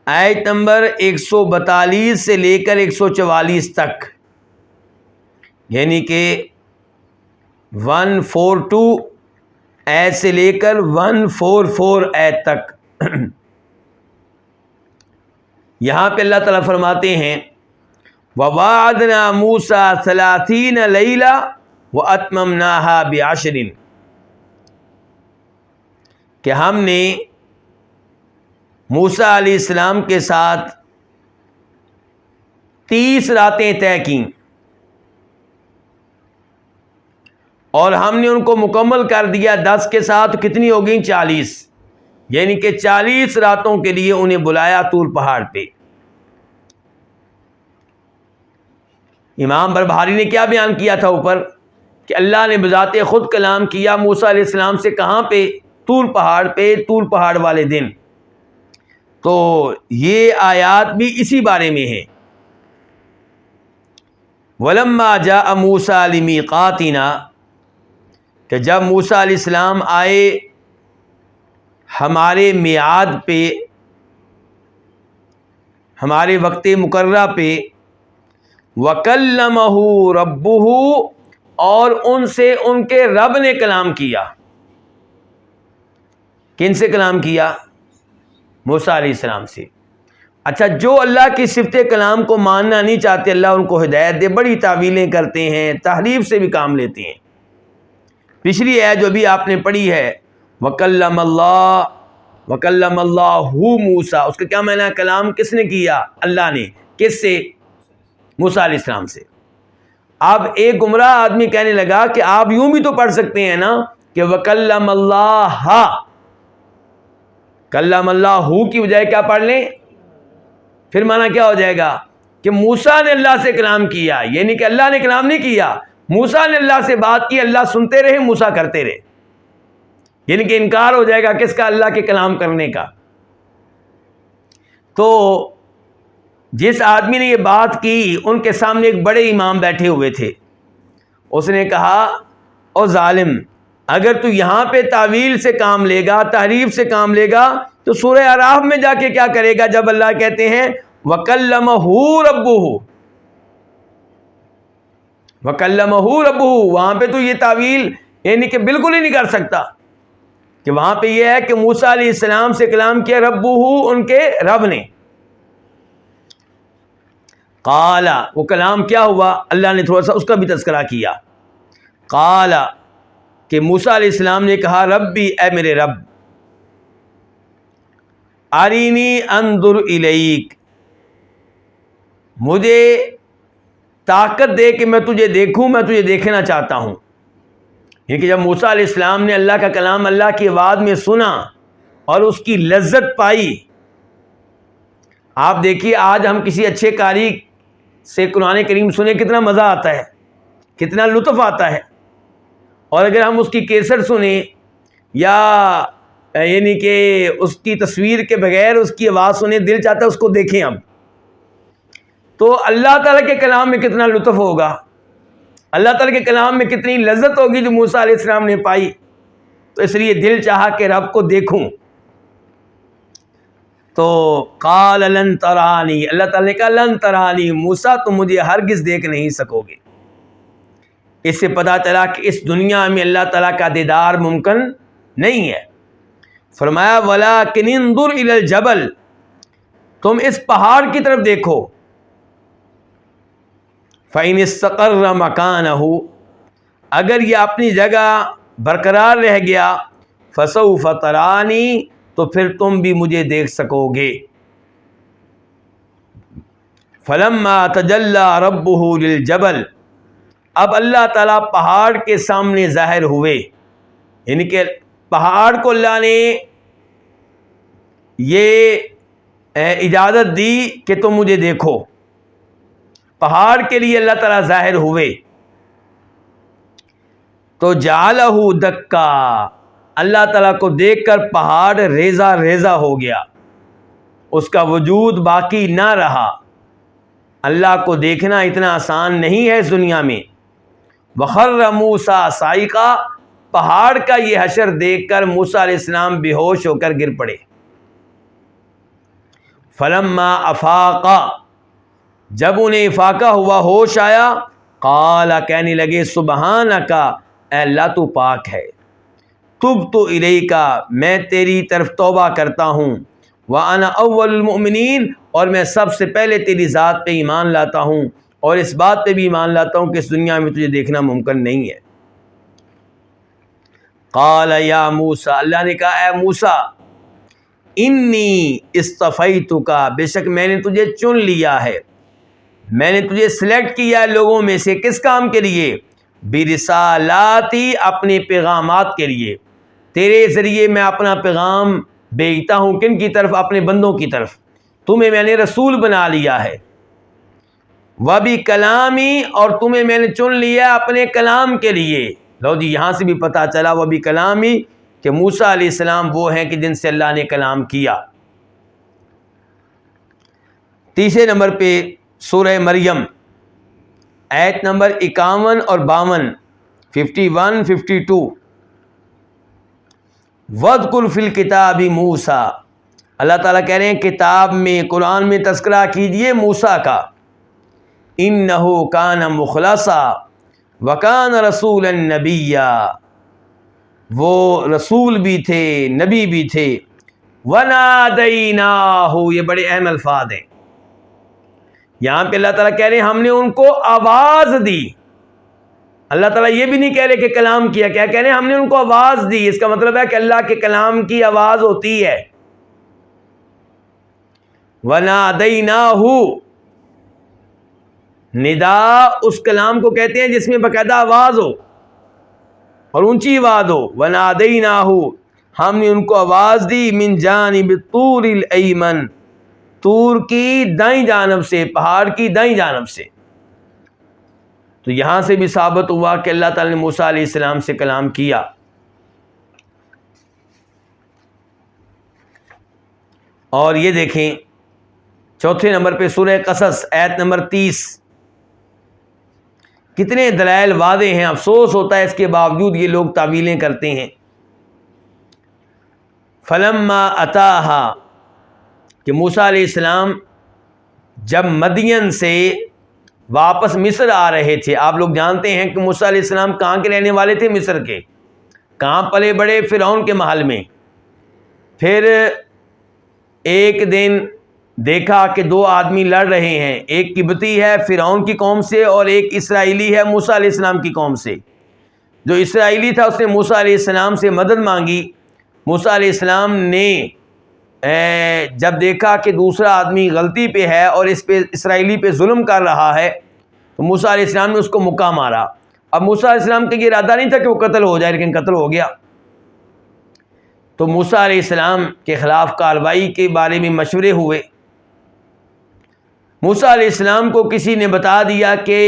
آیت نمبر 142 سے لے کر 144 تک، یعنی کہ 142 آیت سے لے کر 144 آیت تک یہاں پہ اللہ تعالیٰ فرماتے ہیں وَوَعَدْنَا مُوسَىٰ 30 لَيْلَةً وَأَتْمَمْنَاهَا ب10 کہ ہم نے موسیٰ علیہ السلام کے ساتھ 30 راتیں طے کیں اور ہم نے ان کو مکمل کر دیا 10 کے ساتھ. کتنی ہو گئیں؟ 40. یعنی کہ 40 راتوں کے لیے انہیں بلایا طور پہاڑ پہ. امام بربہاری نے کیا بیان کیا تھا اوپر کہ اللہ نے بذات خود کلام کیا موسیٰ علیہ السلام سے. کہاں پہ؟ طور پہاڑ پہ، طور پہاڑ والے دن. تو یہ آیات بھی اسی بارے میں ہیں. وَلَمَّا جَاءَ مُوسَىٰ لِمِيقَاتِنَا کہ جب موسیٰ علیہ السلام آئے ہمارے میعاد پہ، ہمارے وقت مقررہ پہ، وَكَلَّمَهُ رَبُّهُ اور ان سے ان کے رب نے کلام کیا. کن سے کلام کیا؟ موسیٰ علیہ السلام سے. اچھا، جو اللہ کی صفت کلام کو ماننا نہیں چاہتے اللہ ان کو ہدایت دے، بڑی تعویلیں کرتے ہیں، تحریف سے بھی کام لیتے ہیں. پچھلی آیت جو بھی آپ نے پڑھی ہے وَكَلَّمَ اللَّهُ مُوسَىٰ، اس کا کیا معنی ہے؟ کلام کس نے کیا؟ اللہ نے. کس سے؟ موسیٰ علیہ السلام سے. اب ایک گمراہ آدمی کہنے لگا کہ آپ یوں بھی تو پڑھ سکتے ہیں نا کہ وَكَلَّمَ اللَّهَ، کلم اللہ کی بجائے کیا پڑھ لیں؟ پھر معنی کیا ہو جائے گا کہ موسیٰ نے اللہ سے کلام کیا. یعنی کہ اللہ نے کلام نہیں کیا، موسیٰ نے اللہ سے بات کی، اللہ سنتے رہے، موسیٰ کرتے رہے. یعنی کہ انکار ہو جائے گا کس کا؟ اللہ کے کلام کرنے کا. تو جس آدمی نے یہ بات کی ان کے سامنے ایک بڑے امام بیٹھے ہوئے تھے. اس نے کہا او ظالم، اگر تو یہاں پہ تعویل سے کام لے گا، تحریف سے کام لے گا، تو سورہ اعراف میں جا کے کیا کرے گا جب اللہ کہتے ہیں وَكَلَّمَهُ رَبُّهُ، وَكَلَّمَهُ رَبُّهُ، وہاں پہ تو یہ تعویل یعنی کہ بالکل ہی نہیں کر سکتا کہ وہاں پہ یہ ہے کہ موسیٰ علیہ السلام سے کلام کیا ربُّهُ، ان کے رب نے. قال، وہ کلام کیا ہوا؟ اللہ نے تھوڑا سا اس کا بھی تذکرہ کیا. قال، کہ موسیٰ علیہ السلام نے کہا ربی، اے میرے رب، ارینی انظر الیک، مجھے طاقت دے کہ میں تجھے دیکھوں، میں تجھے دیکھنا چاہتا ہوں. یعنی کہ جب موسیٰ علیہ السلام نے اللہ کا کلام اللہ کی آواز میں سنا اور اس کی لذت پائی. آپ دیکھیے آج ہم کسی اچھے قاری سے قرآن کریم سنیں کتنا مزہ آتا ہے، کتنا لطف آتا ہے. اور اگر ہم اس کی کیسٹ سنیں یا یعنی کہ اس کی تصویر کے بغیر اس کی آواز سنیں، دل چاہتا ہے اس کو دیکھیں. ہم تو اللہ تعالیٰ کے کلام میں کتنا لطف ہوگا، اللہ تعالیٰ کے کلام میں کتنی لذت ہوگی جو موسیٰ علیہ السلام نے پائی. تو اس لیے دل چاہا کہ رب کو دیکھوں. تو قال لن ترانی، اللہ تعالیٰ نے کہا لن ترانی، موسیٰ تم مجھے ہرگز دیکھ نہیں سکو گے. اس سے پتہ چلا کہ اس دنیا میں اللہ تعالیٰ کا دیدار ممکن نہیں ہے. فرمایا وَلَٰكِنِ انظُرْ إِلَى الْجَبَلِ، تم اس پہاڑ کی طرف دیکھو. فَإِنِ اسْتَقَرَّ مَكَانَهُ، اگر یہ اپنی جگہ برقرار رہ گیا، فَسَوْفَ تَرَانِي، تو پھر تم بھی مجھے دیکھ سکو گے. فَلَمَّا تَجَلَّىٰ رَبُّهُ لِلْجَبَلِ، اب اللہ تعالیٰ پہاڑ کے سامنے ظاہر ہوئے. یعنی کہ پہاڑ کو اللہ نے یہ اجازت دی کہ تم مجھے دیکھو. پہاڑ کے لیے اللہ تعالیٰ ظاہر ہوئے. تو جعلہ دکا، اللہ تعالیٰ کو دیکھ کر پہاڑ ریزہ ریزہ ہو گیا، اس کا وجود باقی نہ رہا. اللہ کو دیکھنا اتنا آسان نہیں ہے اس دنیا میں. وخر موسیٰ صاعقا، پہاڑ کا یہ حشر دیکھ کر موسیٰ علیہ السلام بے ہوش ہو کر گر پڑے. فلما افاقا، جب انہیں افاقہ ہوا، ہوش آیا، قال کہنے لگے سبحانک اے اللہ تو پاک ہے، تبت الیک میں تیری طرف توبہ کرتا ہوں، وانا اول المؤمنین اور میں سب سے پہلے تیری ذات پہ ایمان لاتا ہوں، اور اس بات پہ بھی ایمان لاتا ہوں کہ اس دنیا میں تجھے دیکھنا ممکن نہیں ہے۔ قال یا موسیٰ اللہ نے کہا اے موسیٰ انی اصطفیتک بے شک میں نے تجھے چن لیا ہے، میں نے تجھے سلیکٹ کیا ہے لوگوں میں سے، کس کام کے لیے؟ برسالاتی اپنے پیغامات کے لیے، تیرے ذریعے میں اپنا پیغام بھیجتا ہوں، کن کی طرف؟ اپنے بندوں کی طرف، تمہیں میں نے رسول بنا لیا ہے، وبکلامی اور تمہیں میں نے چن لیا اپنے کلام کے لیے۔ لو جی یہاں سے بھی پتہ چلا وبکلامی کہ موسیٰ علیہ السلام وہ ہیں کہ جن سے اللہ نے کلام کیا۔ تیسرے نمبر پہ سورہ مریم آیت نمبر 51 اور 52، 51 52، وَاذْكُرْ فِي الْكِتَابِ مُوسَىٰ اللہ تعالیٰ کہہ رہے ہیں کتاب میں، قرآن میں تذکرہ کیجئے موسیٰ کا، إِنَّهُ كَانَ مُخْلَصًا وَكَانَ رَسُولًا نَبِيًّا وہ رسول بھی تھے، نبی بھی تھے، وَنَادَيْنَاهُ یہ بڑے اہم الفاظ ہیں، یہاں پہ اللہ تعالیٰ کہہ رہے ہیں ہم نے ان کو آواز دی۔ اللہ تعالیٰ یہ بھی نہیں کہہ رہے کہ کلام کیا، کیا کہہ رہے ہیں؟ ہم نے ان کو آواز دی۔ اس کا مطلب ہے کہ اللہ کے کلام کی آواز ہوتی ہے۔ وَنَادَيْنَاهُ ندا اس کلام کو کہتے ہیں جس میں باقاعدہ آواز ہو اور اونچی آواز ہو۔ وَنَادَيْنَاهُ ہم نے ان کو آواز دی، من جانب الطور الایمن طور کی دائیں جانب سے، پہاڑ کی دائیں جانب سے۔ تو یہاں سے بھی ثابت ہوا کہ اللہ تعالیٰ نے موسیٰ علیہ السلام سے کلام کیا۔ اور یہ دیکھیں چوتھے نمبر پہ سورہ قصص آیت نمبر 30، کتنے دلائل واضح ہیں، افسوس ہوتا ہے اس کے باوجود یہ لوگ تعویلیں کرتے ہیں۔ فلما اتاہا کہ موسیٰ علیہ السلام جب مدین سے واپس مصر آ رہے تھے، آپ لوگ جانتے ہیں کہ موسیٰ علیہ السلام کہاں کے رہنے والے تھے؟ مصر کے۔ کہاں پلے بڑے؟ فرعون کے محل میں۔ پھر ایک دن دیکھا کہ دو آدمی لڑ رہے ہیں، ایک قبطی ہے فرعون کی قوم سے اور ایک اسرائیلی ہے موسیٰ علیہ السلام کی قوم سے۔ جو اسرائیلی تھا اس نے موسیٰ علیہ السلام سے مدد مانگی۔ موسیٰ علیہ السلام نے جب دیکھا کہ دوسرا آدمی غلطی پہ ہے اور اس پہ اسرائیلی پہ ظلم کر رہا ہے تو موسیٰ علیہ السلام نے اس کو مکہ مارا۔ اب موسیٰ علیہ السلام کا یہ ارادہ نہیں تھا کہ وہ قتل ہو جائے، لیکن قتل ہو گیا۔ تو موسیٰ علیہ السلام کے خلاف کارروائی کے بارے میں مشورے ہوئے۔ موسیٰ علیہ السلام کو کسی نے بتا دیا کہ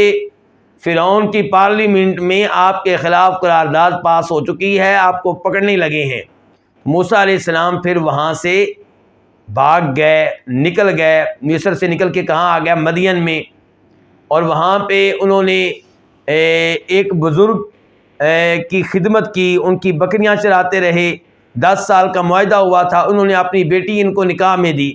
فرعون کی پارلیمنٹ میں آپ کے خلاف قرارداد پاس ہو چکی ہے، آپ کو پکڑنے لگے ہیں۔ موسیٰ علیہ السلام پھر وہاں سے بھاگ گئے، نکل گئے، مصر سے نکل کے کہاں آ گیا؟ مدین میں۔ اور وہاں پہ انہوں نے ایک بزرگ کی خدمت کی، ان کی بکریاں چراتے رہے، 10 سال کا معاہدہ ہوا تھا، انہوں نے اپنی بیٹی ان کو نکاح میں دی۔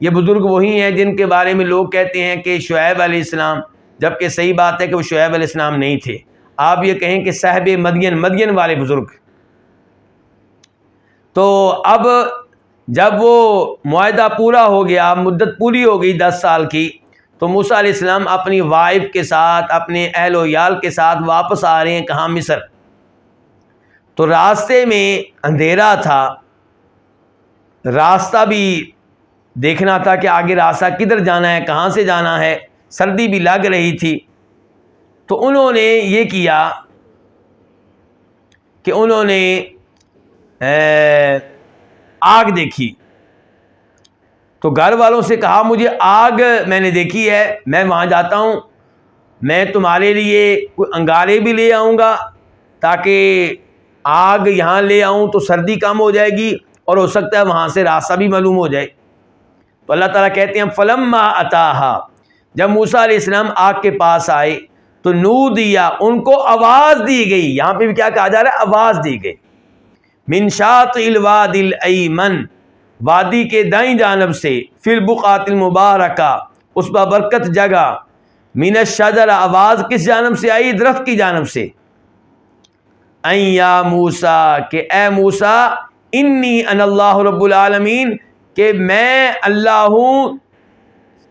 یہ بزرگ وہی ہیں جن کے بارے میں لوگ کہتے ہیں کہ شعیب علیہ السلام، جبکہ صحیح بات ہے کہ وہ شعیب علیہ السلام نہیں تھے، آپ یہ کہیں کہ صاحب مدین والے بزرگ۔ تو اب جب وہ معاہدہ پورا ہو گیا، مدت پوری ہو گئی 10 سال کی، تو موسیٰ علیہ السلام اپنی وائف کے ساتھ، اپنے اہل و عیال کے ساتھ واپس آ رہے ہیں، کہاں؟ مصر۔ تو راستے میں اندھیرا تھا، راستہ بھی دیکھنا تھا کہ آگے راستہ کدھر جانا ہے، کہاں سے جانا ہے، سردی بھی لگ رہی تھی۔ تو انہوں نے یہ کیا کہ انہوں نے آگ دیکھی، تو گھر والوں سے کہا مجھے آگ میں نے دیکھی ہے، میں وہاں جاتا ہوں، میں تمہارے لیے کوئی انگارے بھی لے آؤں گا تاکہ آگ یہاں لے آؤں تو سردی کم ہو جائے گی اور ہو سکتا ہے وہاں سے راستہ بھی معلوم ہو جائے۔ تو اللہ تعالیٰ کہتے ہیں فلما اتاہا جب موسیٰ علیہ السلام آگ کے پاس آئے تو نودیا ان کو آواز دی گئی۔ یہاں پہ بھی کیا کہا جا رہا ہے؟ آواز دی گئی۔ من شاطئ الوادی الایمن وادی کے دائیں جانب سے، فی البقعۃ المبارکہ اس بابرکت جگہ، من الشجر، آواز کس جانب سے آئی؟ درخت کی جانب سے. ان یا موسیٰ، کہ اے موسیٰ، انی انا اللہ رب العالمین، کہ میں اللہ ہوں،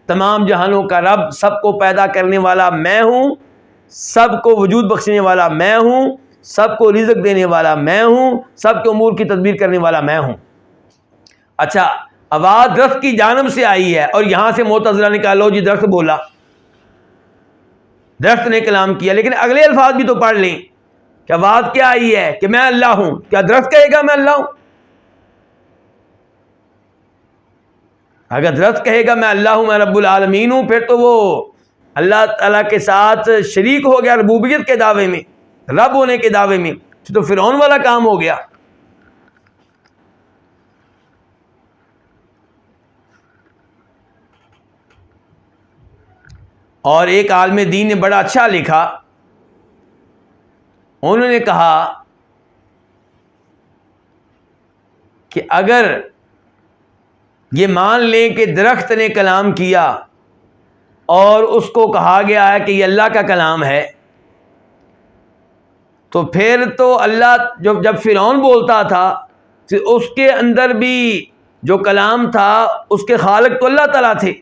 تمام جہانوں کا رب، سب کو پیدا کرنے والا میں ہوں، سب کو وجود بخشنے والا میں ہوں، سب کو رزق دینے والا میں ہوں، سب کے امور کی تدبیر کرنے والا میں ہوں. اچھا، آواز درخت کی جانب سے آئی ہے، اور یہاں سے معتزلہ نے کہا لو جی درخت بولا، درخت نے کلام کیا. لیکن اگلے الفاظ بھی تو پڑھ لیں کہ آواز کیا آئی ہے کہ میں اللہ ہوں. کیا درخت کہے گا میں اللہ ہوں؟ اگر درخت کہے گا میں اللہ ہوں، میں رب العالمین ہوں، پھر تو وہ اللہ تعالیٰ کے ساتھ شریک ہو گیا ربوبیت کے دعوے میں، رب ہونے کے دعوے میں. تو فرعون والا کام ہو گیا. اور ایک عالم دین نے بڑا اچھا لکھا، انہوں نے کہا کہ اگر یہ مان لیں کہ درخت نے کلام کیا اور اس کو کہا گیا ہے کہ یہ اللہ کا کلام ہے، تو پھر تو اللہ جب فرعون بولتا تھا تو اس کے اندر بھی جو کلام تھا اس کے خالق تو اللہ تعالیٰ تھے.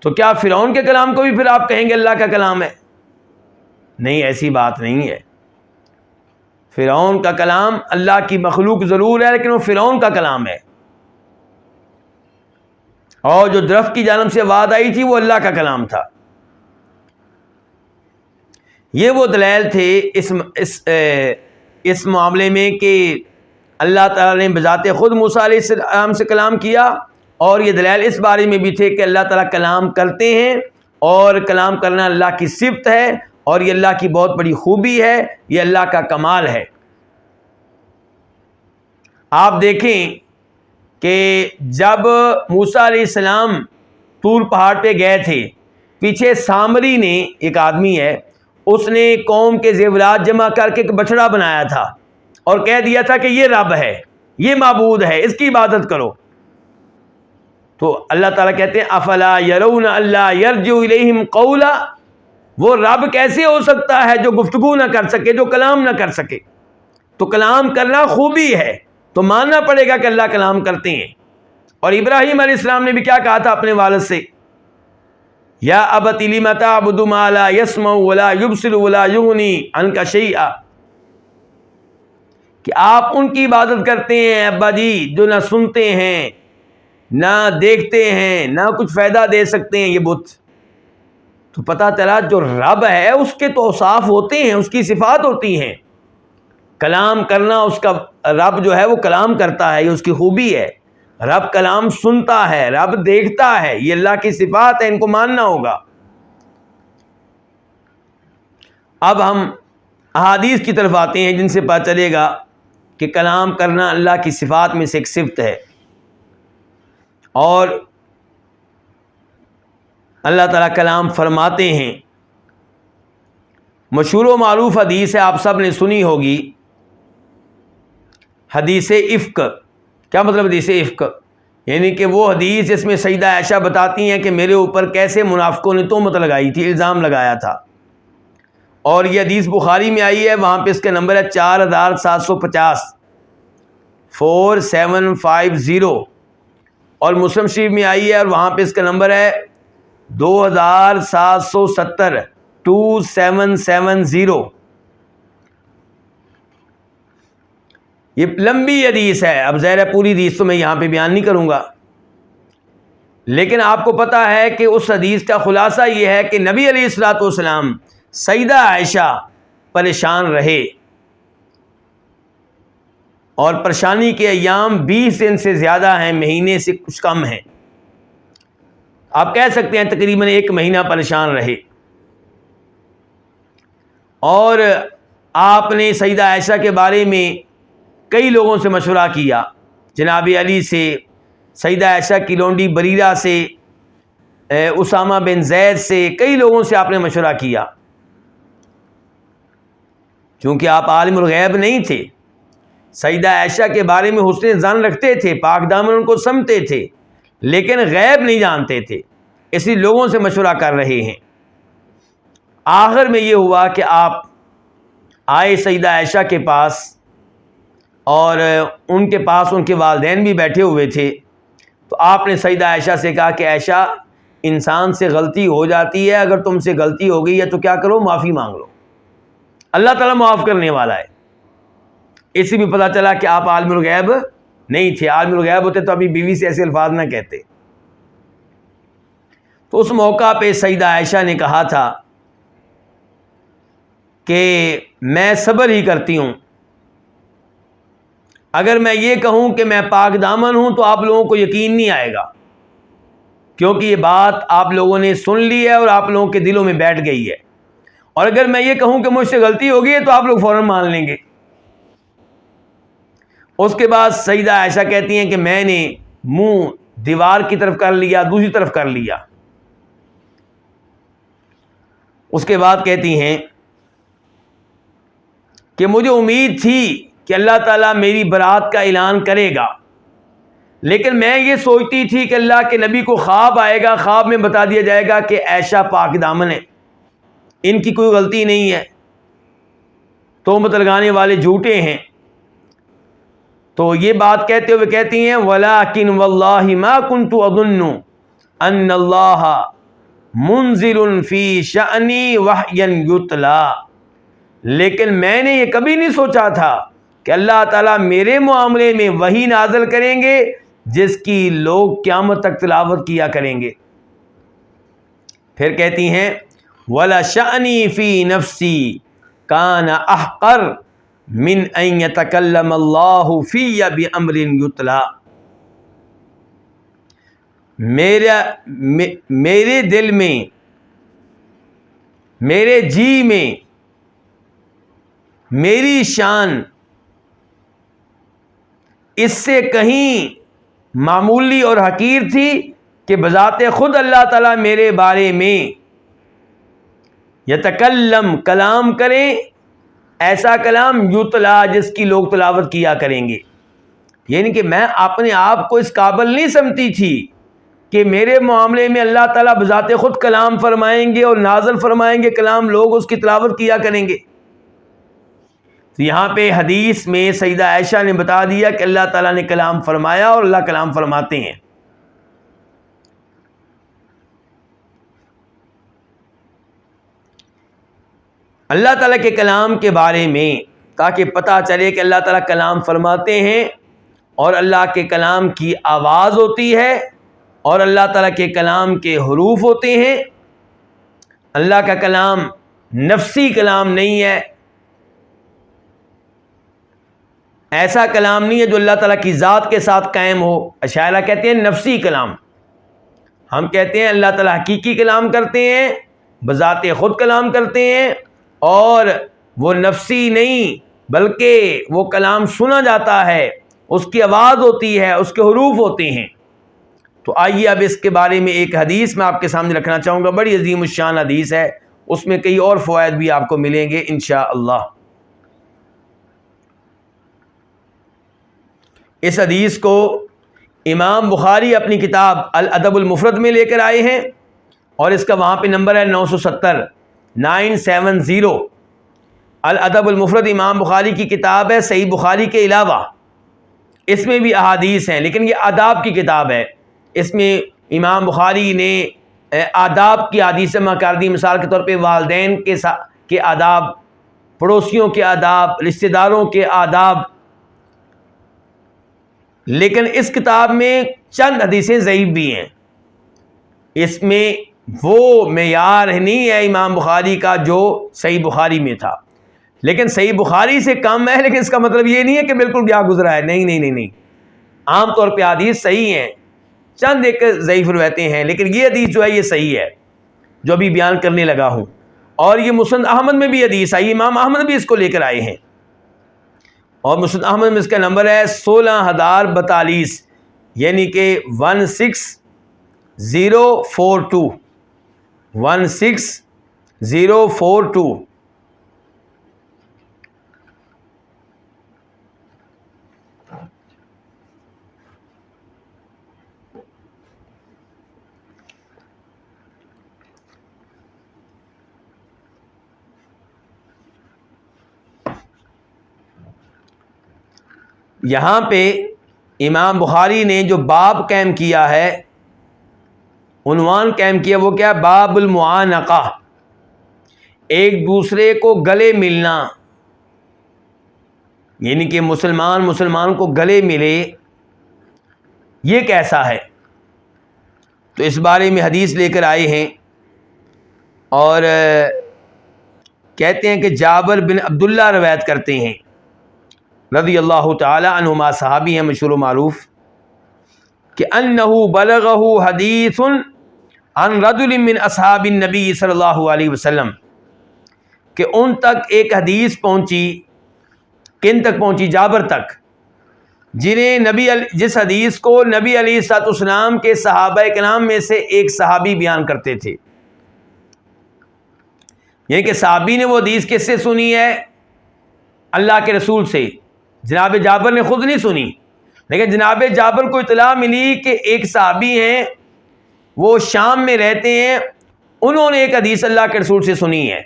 تو کیا فرعون کے کلام کو بھی پھر آپ کہیں گے اللہ کا کلام ہے؟ نہیں، ایسی بات نہیں ہے. فرعون کا کلام اللہ کی مخلوق ضرور ہے، لیکن وہ فرعون کا کلام ہے. اور جو درخت کی جانب سے آواز آئی تھی وہ اللہ کا کلام تھا. یہ وہ دلائل تھے اس معاملے میں کہ اللہ تعالیٰ نے بذات خود موسیٰ علیہ السلام سے کلام کیا، اور یہ دلائل اس بارے میں بھی تھے کہ اللہ تعالیٰ کلام کرتے ہیں، اور کلام کرنا اللہ کی صفت ہے، اور یہ اللہ کی بہت بڑی خوبی ہے، یہ اللہ کا کمال ہے. آپ دیکھیں کہ جب موسیٰ علیہ السلام طور پہاڑ پہ گئے تھے، پیچھے سامری نے، ایک آدمی ہے، اس نے قوم کے زیورات جمع کر کے ایک بچڑا بنایا تھا اور کہہ دیا تھا کہ یہ رب ہے، یہ معبود ہے، اس کی عبادت کرو. تو اللہ تعالیٰ کہتے ہیں افلا یرون اللہ یرجع الیہم قولا، وہ رب کیسے ہو سکتا ہے جو گفتگو نہ کر سکے، جو کلام نہ کر سکے. تو کلام کرنا خوبی ہے، تو ماننا پڑے گا کہ اللہ کلام کرتے ہیں. اور ابراہیم علیہ السلام نے بھی کیا کہا تھا اپنے والد سے؟ یا ابت لم تعبد ما لا يسمع ولا يبصر ولا يغني عنك شيئا، کہ آپ ان کی عبادت کرتے ہیں ابا جی جو نہ سنتے ہیں، نہ دیکھتے ہیں، نہ کچھ فائدہ دے سکتے ہیں، یہ بت. تو پتہ چلا جو رب ہے اس کے تو اوصاف ہوتے ہیں، اس کی صفات ہوتی ہیں. کلام کرنا، اس کا رب جو ہے وہ کلام کرتا ہے، یہ اس کی خوبی ہے. رب کلام سنتا ہے، رب دیکھتا ہے، یہ اللہ کی صفات ہے، ان کو ماننا ہوگا. اب ہم احادیث کی طرف آتے ہیں جن سے پتہ چلے گا کہ کلام کرنا اللہ کی صفات میں سے ایک صفت ہے. اور اللہ تعالیٰ کلام فرماتے ہیں. مشہور و معروف حدیث ہے، آپ سب نے سنی ہوگی، حدیث افک. کیا مطلب حدیث افک؟ یعنی کہ وہ حدیث جس میں سیدہ عائشہ بتاتی ہیں کہ میرے اوپر کیسے منافقوں نے تہمت لگائی تھی، الزام لگایا تھا. اور یہ حدیث بخاری میں آئی ہے، وہاں پہ اس کا نمبر ہے 4750 4750. اور مسلم شریف میں آئی ہے اور وہاں پہ اس کا نمبر ہے 2770 2770. یہ لمبی حدیث ہے، اب ظاہر ہے پوری حدیث تو میں یہاں پہ بیان نہیں کروں گا، لیکن آپ کو پتہ ہے کہ اس حدیث کا خلاصہ یہ ہے کہ نبی علیہ الصلوۃ والسلام سیدہ عائشہ پریشان رہے، اور پریشانی کے ایام 20 دن سے زیادہ ہیں، مہینے سے کچھ کم ہیں. آپ کہہ سکتے ہیں تقریباً 1 مہینہ پریشان رہے. اور آپ نے سیدہ عائشہ کے بارے میں کئی لوگوں سے مشورہ کیا، جناب علی سے، سیدہ عائشہ کی لونڈی بریرہ سے، اسامہ بن زید سے، کئی لوگوں سے آپ نے مشورہ کیا. چونکہ آپ عالم الغیب نہیں تھے، سیدہ عائشہ کے بارے میں حسن ظن رکھتے تھے، پاک دامن ان کو سمجھتے تھے، لیکن غیب نہیں جانتے تھے. اس لیے لوگوں سے مشورہ کر رہے ہیں۔ آخر میں یہ ہوا کہ آپ آئے سیدہ عائشہ کے پاس، اور ان کے پاس ان کے والدین بھی بیٹھے ہوئے تھے۔ تو آپ نے سیدہ عائشہ سے کہا کہ عائشہ، انسان سے غلطی ہو جاتی ہے، اگر تم سے غلطی ہو گئی ہے تو کیا کرو، معافی مانگ لو، اللہ تعالیٰ معاف کرنے والا ہے۔ اس سے بھی پتہ چلا کہ آپ عالم الغیب نہیں تھے، عالم الغیب ہوتے تو ابھی بیوی سے ایسے الفاظ نہ کہتے۔ تو اس موقع پہ سیدہ عائشہ نے کہا تھا کہ میں صبر ہی کرتی ہوں، اگر میں یہ کہوں کہ میں پاک دامن ہوں تو آپ لوگوں کو یقین نہیں آئے گا، کیونکہ یہ بات آپ لوگوں نے سن لی ہے اور آپ لوگوں کے دلوں میں بیٹھ گئی ہے، اور اگر میں یہ کہوں کہ مجھ سے غلطی ہو گئی ہے تو آپ لوگ فوراً مان لیں گے۔ اس کے بعد سیدہ عائشہ کہتی ہیں کہ میں نے منہ دیوار کی طرف کر لیا، دوسری طرف کر لیا۔ اس کے بعد کہتی ہیں کہ مجھے امید تھی کہ اللہ تعالیٰ میری برات کا اعلان کرے گا، لیکن میں یہ سوچتی تھی کہ اللہ کے نبی کو خواب آئے گا، خواب میں بتا دیا جائے گا کہ عائشہ پاک دامن ہے، ان کی کوئی غلطی نہیں ہے، تہمت لگانے والے جھوٹے ہیں۔ تو یہ بات کہتے ہوئے کہتی ہیں وَلَٰكِنْ وَاللَّهِ مَا كُنْتُ أَظُنُّ أَنَّ اللَّهَ مُنزِلٌ فِي شَأْنِي وَحْيًا يُتْلَىٰ، لیکن میں نے یہ کبھی نہیں سوچا تھا کہ اللہ تعالیٰ میرے معاملے میں وحی نازل کریں گے جس کی لوگ قیامت تک تلاوت کیا کریں گے۔ پھر کہتی ہیں وَلَشَأْنِي فِي نَفْسِي كَانَ أَحْقَرَ مِنْ أَنْ يَتَكَلَّمَ اللَّهُ فِيَّ بِأَمْرٍ يُتْلَىٰ، میرے دل میں، میرے جی میں میری شان اس سے کہیں معمولی اور حقیر تھی کہ بذات خود اللہ تعالیٰ میرے بارے میں یتکلم کلام کریں، ایسا کلام یتلا جس کی لوگ تلاوت کیا کریں گے۔ یعنی کہ میں اپنے آپ کو اس قابل نہیں سمجھتی تھی کہ میرے معاملے میں اللہ تعالیٰ بذات خود کلام فرمائیں گے اور نازل فرمائیں گے کلام، لوگ اس کی تلاوت کیا کریں گے۔ تو یہاں پہ حدیث میں سیدہ عائشہ نے بتا دیا کہ اللہ تعالیٰ نے کلام فرمایا اور اللہ کلام فرماتے ہیں۔ اللہ تعالیٰ کے کلام کے بارے میں تاکہ پتہ چلے کہ اللہ تعالیٰ کلام فرماتے ہیں، اور اللہ کے کلام کی آواز ہوتی ہے، اور اللہ تعالیٰ کے کلام کے حروف ہوتے ہیں۔ اللہ کا کلام نفسی کلام نہیں ہے، ایسا کلام نہیں ہے جو اللہ تعالیٰ کی ذات کے ساتھ قائم ہو۔ اشاعرہ کہتے ہیں نفسی کلام، ہم کہتے ہیں اللہ تعالیٰ حقیقی کلام کرتے ہیں، بذات خود کلام کرتے ہیں، اور وہ نفسی نہیں بلکہ وہ کلام سنا جاتا ہے، اس کی آواز ہوتی ہے، اس کے حروف ہوتے ہیں۔ تو آئیے اب اس کے بارے میں ایک حدیث میں آپ کے سامنے رکھنا چاہوں گا، بڑی عظیم الشان حدیث ہے، اس میں کئی اور فوائد بھی آپ کو ملیں گے انشاءاللہ۔ اس حدیث کو امام بخاری اپنی کتاب الادب المفرد میں لے کر آئے ہیں، اور اس کا وہاں پہ نمبر ہے 970 970۔ الادب المفرد امام بخاری کی کتاب ہے، صحیح بخاری کے علاوہ اس میں بھی احادیث ہیں، لیکن یہ آداب کی کتاب ہے۔ اس میں امام بخاری نے آداب کی احادیث جمع کر دی، مثال کے طور پہ والدین کے آداب، پڑوسیوں کے آداب، رشتہ داروں کے آداب۔ لیکن اس کتاب میں چند حدیثیں ضعیف بھی ہیں، اس میں وہ معیار نہیں ہے امام بخاری کا جو صحیح بخاری میں تھا، لیکن صحیح بخاری سے کم ہے، لیکن اس کا مطلب یہ نہیں ہے کہ بالکل کیا گزرا ہے، نہیں نہیں نہیں نہیں، عام طور پہ حدیث صحیح ہیں، چند ایک ضعیف روایتیں ہیں، لیکن یہ حدیث جو ہے یہ صحیح ہے جو ابھی بیان کرنے لگا ہوں۔ اور یہ مسند احمد میں بھی حدیث آئی، امام احمد بھی اس کو لے کر آئے ہیں، اور مسند احمد میں اس کا نمبر ہے 16042، یعنی کہ 16042 16042۔ یہاں پہ امام بخاری نے جو باب قائم کیا ہے، عنوان قائم کیا، وہ کیا؟ باب المعانقہ، ایک دوسرے کو گلے ملنا، یعنی کہ مسلمان کو گلے ملے، یہ کیسا ہے؟ تو اس بارے میں حدیث لے کر آئے ہیں اور کہتے ہیں کہ جابر بن عبداللہ روایت کرتے ہیں رضی اللہ تعالی عنہما، صحابی ہیں مشہور و معروف، کہ انہ بلغہ حدیث عن رجل من اصحاب النبی صلی اللہ علیہ وسلم، کہ ان تک ایک حدیث پہنچی، کن تک پہنچی؟ جابر تک، جس حدیث کو نبی علیہ الصلوۃ والسلام کے صحابہ کرام میں سے ایک صحابی بیان کرتے تھے، یعنی کہ صحابی نے وہ حدیث کس سے سنی ہے؟ اللہ کے رسول سے، جناب جابر نے خود نہیں سنی، لیکن جناب جابر کو اطلاع ملی کہ ایک صحابی ہیں، وہ شام میں رہتے ہیں، انہوں نے ایک حدیث اللہ کے رسول سے سنی ہے۔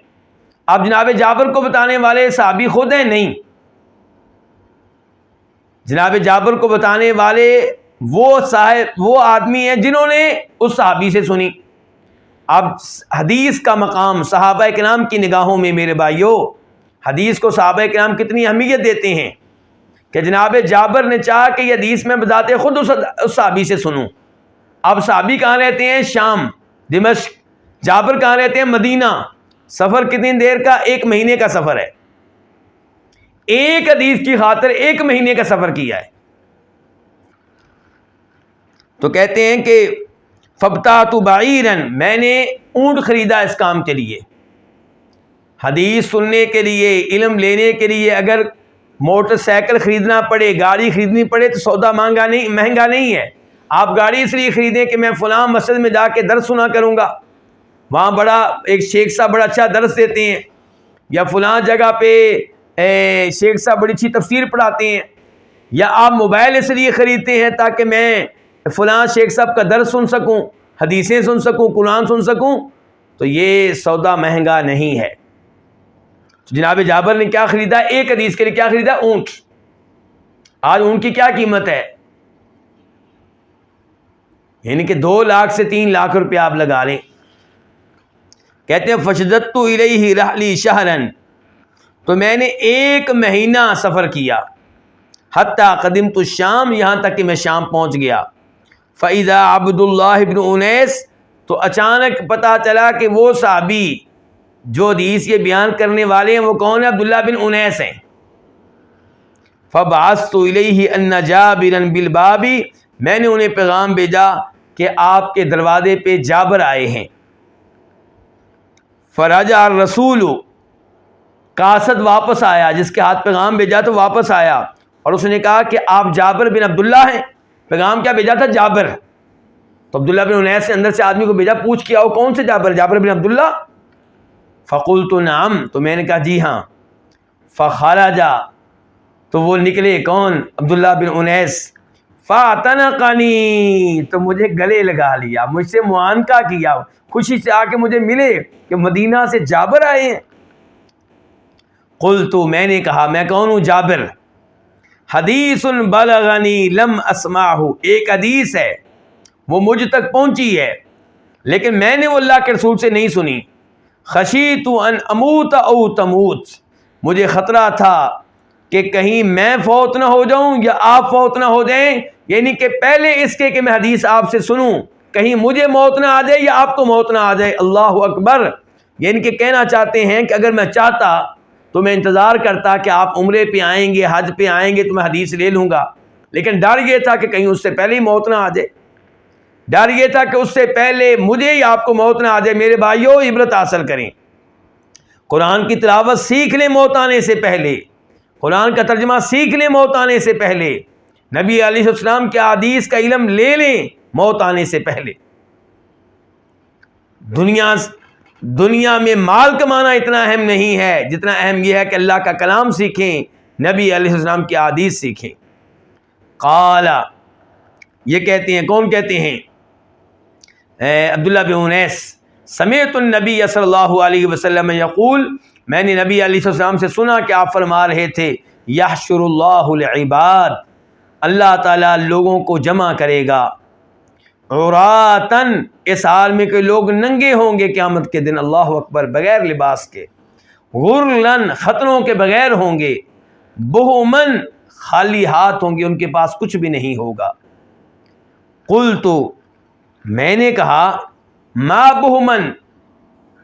اب جناب جابر کو بتانے والے صحابی خود ہیں؟ نہیں، جناب جابر کو بتانے والے وہ آدمی ہیں جنہوں نے اس صحابی سے سنی۔ اب حدیث کا مقام صحابہ کرام کی نگاہوں میں، میرے بھائیوں، حدیث کو صحابہ کرام کتنی اہمیت دیتے ہیں کہ جناب جابر نے چاہا کہ یہ حدیث میں بذات خود اس صحابی سے سنوں۔ اب صحابی کہاں رہتے ہیں؟ شام، دمشق۔ جابر کہاں رہتے ہیں؟ مدینہ۔ سفر کتنی دیر کا؟ 1 مہینے کا سفر ہے، ایک حدیث کی خاطر 1 مہینے کا سفر کیا ہے۔ تو کہتے ہیں کہ فبتعت بعیرا، میں نے اونٹ خریدا اس کام کے لیے، حدیث سننے کے لیے، علم لینے کے لیے۔ اگر موٹر سائیکل خریدنا پڑے، گاڑی خریدنی پڑے تو سودا مہنگا نہیں ہے۔ آپ گاڑی اس لیے خریدیں کہ میں فلاں مسجد میں جا کے درس سنا کروں گا، وہاں بڑا ایک شیخ صاحب بڑا اچھا درس دیتے ہیں، یا فلاں جگہ پہ شیخ صاحب بڑی اچھی تفسیر پڑھاتے ہیں، یا آپ موبائل اس لیے خریدتے ہیں تاکہ میں فلاں شیخ صاحب کا درس سن سکوں، حدیثیں سن سکوں، قرآن سن سکوں، تو یہ سودا مہنگا نہیں ہے۔ تو جناب جابر نے کیا خریدا؟ ایک حدیث کے لیے کیا خریدا؟ اونٹ۔ آج اونٹ کی کیا قیمت ہے؟ یعنی کہ 2 لاکھ سے 3 لاکھ روپے آپ لگا لیں۔ کہتے ہیں فشددت الیہ رحلی شہرا، تو میں نے 1 مہینہ سفر کیا، حتی قدمت الشام، یہاں تک کہ میں شام پہنچ گیا۔ فاذا عبداللہ بن انیس، تو اچانک پتہ چلا کہ وہ صحابی جو حدیث یہ بیان کرنے والے ہیں وہ کون ہیں؟ عبداللہ بن انیس ہیں۔ فبعثت الیہ ان جابرا بالباب، میں نے انہیں پیغام بھیجا کہ آپ کے دروازے پہ جابر آئے ہیں۔ فرجع الرسول، قاصد واپس آیا، جس کے ہاتھ پیغام بھیجا تو واپس آیا، اور اس نے کہا کہ آپ جابر بن عبداللہ ہیں۔ پیغام کیا بھیجا تھا؟ جابر۔ تو عبداللہ بن انیس نے اندر سے آدمی کو بھیجا، پوچھ کیا وہ کون سے جابر؟ جابر بن عبداللہ۔ فقلت نعم، تو میں نے کہا جی ہاں۔ فخرج، تو وہ نکلے، کون؟ عبداللہ بن انیس۔ فاعتنقنی، تو مجھے گلے لگا لیا، مجھ سے معانقہ کیا، خوشی سے آ کے مجھے ملے کہ مدینہ سے جابر آئے ہیں۔ قلت، میں نے کہا، میں کون ہوں؟ جابر۔ حدیث بلغنی لم اسمعہ، ایک حدیث ہے وہ مجھ تک پہنچی ہے لیکن میں نے وہ اللہ کے رسول سے نہیں سنی۔ خشیت ان اموت او تموت، مجھے خطرہ تھا کہ کہیں میں فوت نہ ہو جاؤں یا آپ فوت نہ ہو جائیں، یعنی کہ پہلے اس کے کہ میں حدیث آپ سے سنوں، کہیں مجھے موت نہ آ جائے یا آپ کو موت نہ آ جائے۔ اللہ اکبر، یعنی کہ کہنا چاہتے ہیں کہ اگر میں چاہتا تو میں انتظار کرتا کہ آپ عمرے پہ آئیں گے، حج پہ آئیں گے تو میں حدیث لے لوں گا، لیکن ڈر یہ تھا کہ کہیں اس سے پہلے ہی موت نہ آ جائے، ڈر یہ تھا کہ اس سے پہلے مجھے یا آپ کو موت نہ آ جائے۔ میرے بھائیوں، عبرت حاصل کریں، قرآن کی تلاوت سیکھ لیں موت آنے سے پہلے، قرآن کا ترجمہ سیکھ لیں موت آنے سے پہلے، نبی علیہ السلام کے حدیث کا علم لے لیں موت آنے سے پہلے۔ دنیا میں مال کمانا اتنا اہم نہیں ہے جتنا اہم یہ ہے کہ اللہ کا کلام سیکھیں، نبی علیہ السلام کی حدیث سیکھیں۔ قال، یہ کہتے ہیں، کون کہتے ہیں؟ عبداللہ بن انیس۔ سمعت النبی صلی اللہ علیہ وسلم یقول، میں نے نبی علیہ السلام سے سنا کہ آپ فرما رہے تھے، یحشر اللہ العباد، اللہ تعالیٰ لوگوں کو جمع کرے گا، عراتن، اس حال میں کہ لوگ ننگے ہوں گے قیامت کے دن، اللہ اکبر، بغیر لباس کے، غرلن، ختنوں کے بغیر ہوں گے، بہمن، خالی ہاتھ ہوں گے، ان کے پاس کچھ بھی نہیں ہوگا۔ قلت، میں نے کہا، ما بہمن،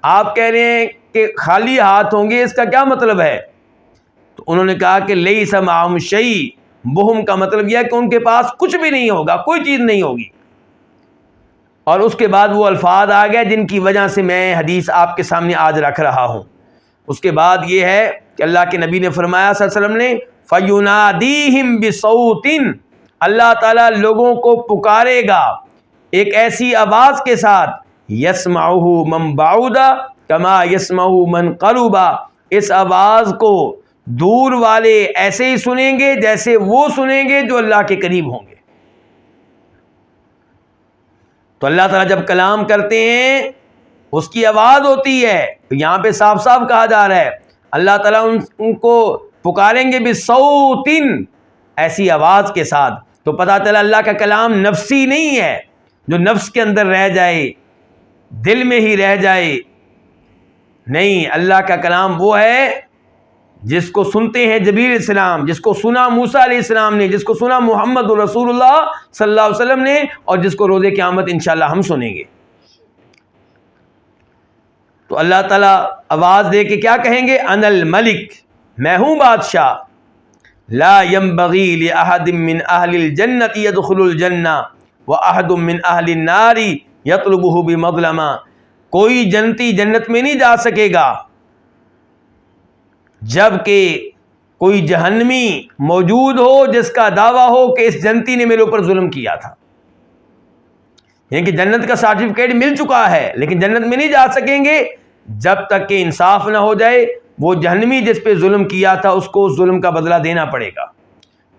آپ کہہ رہے ہیں کہ خالی ہاتھ ہوں گے، اس کا کیا مطلب ہے؟ تو انہوں نے کہا کہ لیس معہم شیء، بہم کا مطلب یہ ہے کہ ان کے پاس کچھ بھی نہیں ہوگا، کوئی چیز نہیں ہوگی۔ اور اس کے بعد وہ الفاظ آ گئے جن کی وجہ سے میں حدیث آپ کے سامنے آج رکھ رہا ہوں۔ اس کے بعد یہ ہے کہ اللہ کے نبی نے فرمایا صلی اللہ علیہ وسلم نے، فَيُنَادِيهِمْ بِصَوْتٍ، اللہ تعالیٰ لوگوں کو پکارے گا ایک ایسی آواز کے ساتھ، يَسْمَعُهُ مَنْ بَعُدَ كَمَا يَسْمَعُهُ مَنْ قَرُبَ، اس آواز کو دور والے ایسے ہی سنیں گے جیسے وہ سنیں گے جو اللہ کے قریب ہوں گے۔ تو اللہ تعالیٰ جب کلام کرتے ہیں اس کی آواز ہوتی ہے، تو یہاں پہ صاف صاف کہا جا رہا ہے اللہ تعالیٰ ان کو پکاریں گے بصوت، ایسی آواز کے ساتھ۔ تو پتہ چلا اللہ کا کلام نفسی نہیں ہے جو نفس کے اندر رہ جائے، دل میں ہی رہ جائے، نہیں، اللہ کا کلام وہ ہے جس کو سنتے ہیں جبریل علیہ السلام، جس کو سنا موسیٰ علیہ السلام نے، جس کو سنا محمد رسول اللہ صلی اللہ علیہ وسلم نے، اور جس کو روز قیامت انشاءاللہ ہم سنیں گے۔ تو اللہ تعالیٰ آواز دے کے کیا کہیں گے؟ انا الملک، میں ہوں بادشاہ، لا ينبغی لأحد من اہل الجنۃ يدخل الجنہ واحد من اہل النار یطلبہ بمظلمہ، کوئی جنتی جنت میں نہیں جا سکے گا جب کہ کوئی جہنمی موجود ہو جس کا دعویٰ ہو کہ اس جنتی نے میرے اوپر ظلم کیا تھا، یعنی کہ جنت کا سرٹیفکیٹ مل چکا ہے لیکن جنت میں نہیں جا سکیں گے جب تک کہ انصاف نہ ہو جائے، وہ جہنمی جس پہ ظلم کیا تھا اس کو اس ظلم کا بدلہ دینا پڑے گا۔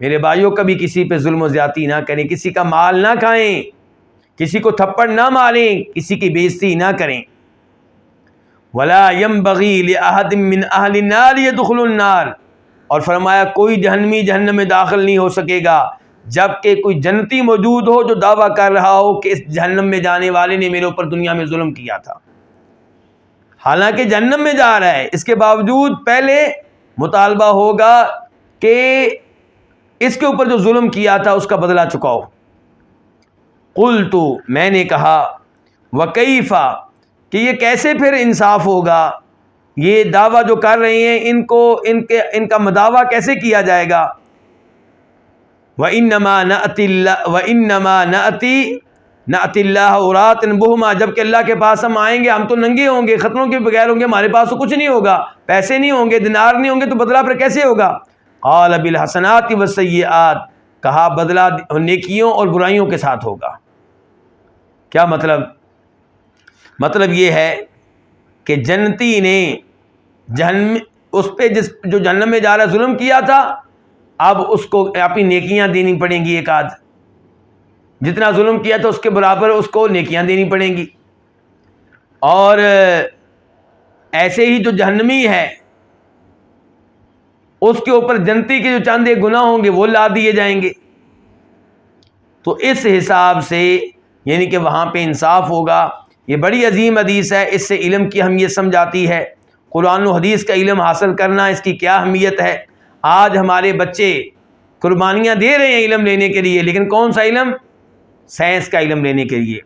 میرے بھائیوں، کبھی کسی پہ ظلم و زیادتی نہ کریں، کسی کا مال نہ کھائیں، کسی کو تھپڑ نہ ماریں، کسی کی بے عزتی نہ کریں۔ ولا ينبغي لأحد من اہل النار يدخل النار، اور فرمایا کوئی جہنمی جہنم میں داخل نہیں ہو سکے گا جب کہ کوئی جنتی موجود ہو جو دعویٰ کر رہا ہو کہ اس جہنم میں جانے والے نے میرے اوپر دنیا میں ظلم کیا تھا، حالانکہ جہنم میں جا رہا ہے، اس کے باوجود پہلے مطالبہ ہوگا کہ اس کے اوپر جو ظلم کیا تھا اس کا بدلہ چکاؤ۔ قلت، میں نے کہا، وکیف، کہ یہ کیسے پھر انصاف ہوگا، یہ دعویٰ جو کر رہے ہیں ان کا مداوع کیسے کیا جائے گا؟ وَإِنَّمَا نَأْتِي اللَّهَ عُرَاتًا بُهْمًا، جب کہ اللہ کے پاس ہم آئیں گے ہم تو ننگے ہوں گے، ختنوں کے بغیر ہوں گے، ہمارے پاس تو کچھ نہیں ہوگا، پیسے نہیں ہوں گے، دینار نہیں ہوں گے، تو بدلہ پھر کیسے ہوگا؟ قَالَ بِالْحَسَنَاتِ وَالسَّيِّئَاتِ، کہا بدلہ نیکیوں اور برائیوں کے ساتھ ہوگا۔ کیا مطلب؟ مطلب یہ ہے کہ جنتی نے اس پہ جو جہنم میں جا رہا ظلم کیا تھا، اب اس کو اپنی نیکیاں دینی پڑیں گی، ایک آدھ جتنا ظلم کیا تھا اس کے برابر اس کو نیکیاں دینی پڑیں گی، اور ایسے ہی جو جہنمی ہے اس کے اوپر جنتی کے جو چند ایک گناہ ہوں گے وہ لا دیے جائیں گے۔ تو اس حساب سے یعنی کہ وہاں پہ انصاف ہوگا۔ یہ بڑی عظیم حدیث ہے، اس سے علم کی اہمیت سمجھ آتی ہے، قرآن و حدیث کا علم حاصل کرنا اس کی کیا اہمیت ہے۔ آج ہمارے بچے قربانیاں دے رہے ہیں علم لینے کے لیے، لیکن کون سا علم؟ سائنس کا علم لینے کے لیے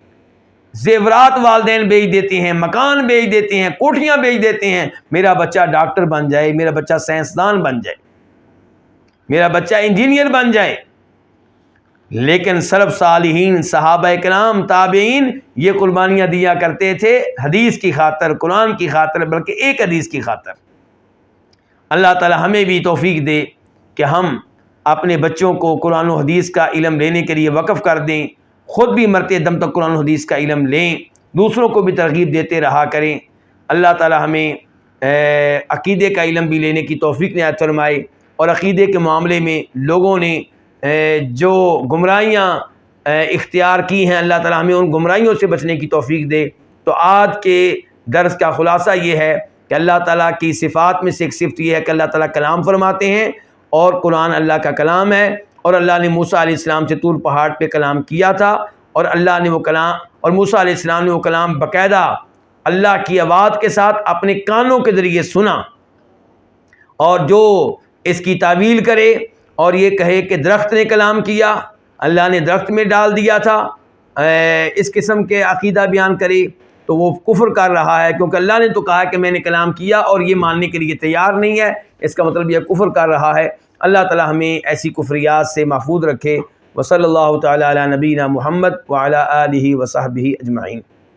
زیورات والدین بیچ دیتے ہیں، مکان بیچ دیتے ہیں، کوٹھیاں بیچ دیتے ہیں، میرا بچہ ڈاکٹر بن جائے، میرا بچہ سائنسدان بن جائے، میرا بچہ انجینئر بن جائے۔ لیکن سلف صالحین، صحابہ کرام، تابعین یہ قربانیاں دیا کرتے تھے حدیث کی خاطر، قرآن کی خاطر، بلکہ ایک حدیث کی خاطر۔ اللہ تعالی ہمیں بھی توفیق دے کہ ہم اپنے بچوں کو قرآن و حدیث کا علم لینے کے لیے وقف کر دیں، خود بھی مرتے دم تک قرآن و حدیث کا علم لیں، دوسروں کو بھی ترغیب دیتے رہا کریں۔ اللہ تعالی ہمیں عقیدے کا علم بھی لینے کی توفیق عنایت فرمائے، اور عقیدے کے معاملے میں لوگوں نے جو گمراہیاں اختیار کی ہیں، اللہ تعالی ہمیں ان گمراہیوں سے بچنے کی توفیق دے۔ تو آج کے درس کا خلاصہ یہ ہے کہ اللہ تعالیٰ کی صفات میں سے ایک صفت یہ ہے کہ اللہ تعالیٰ کلام فرماتے ہیں، اور قرآن اللہ کا کلام ہے، اور اللہ نے موسیٰ علیہ السلام سے طور پہاڑ پہ کلام کیا تھا، اور اللہ نے وہ کلام، اور موسیٰ علیہ السلام نے وہ کلام باقاعدہ اللہ کی آواز کے ساتھ اپنے کانوں کے ذریعے سنا۔ اور جو اس کی تعویل کرے اور یہ کہے کہ درخت نے کلام کیا، اللہ نے درخت میں ڈال دیا تھا، اس قسم کے عقیدہ بیان کرے، تو وہ کفر کر رہا ہے، کیونکہ اللہ نے تو کہا کہ میں نے کلام کیا اور یہ ماننے کے لیے تیار نہیں ہے، اس کا مطلب یہ کفر کر رہا ہے۔ اللہ تعالی ہمیں ایسی کفریات سے محفوظ رکھے۔ وصلی اللہ تعالی علی نبینا محمد وعلی آلہ وصحبہ اجمعین۔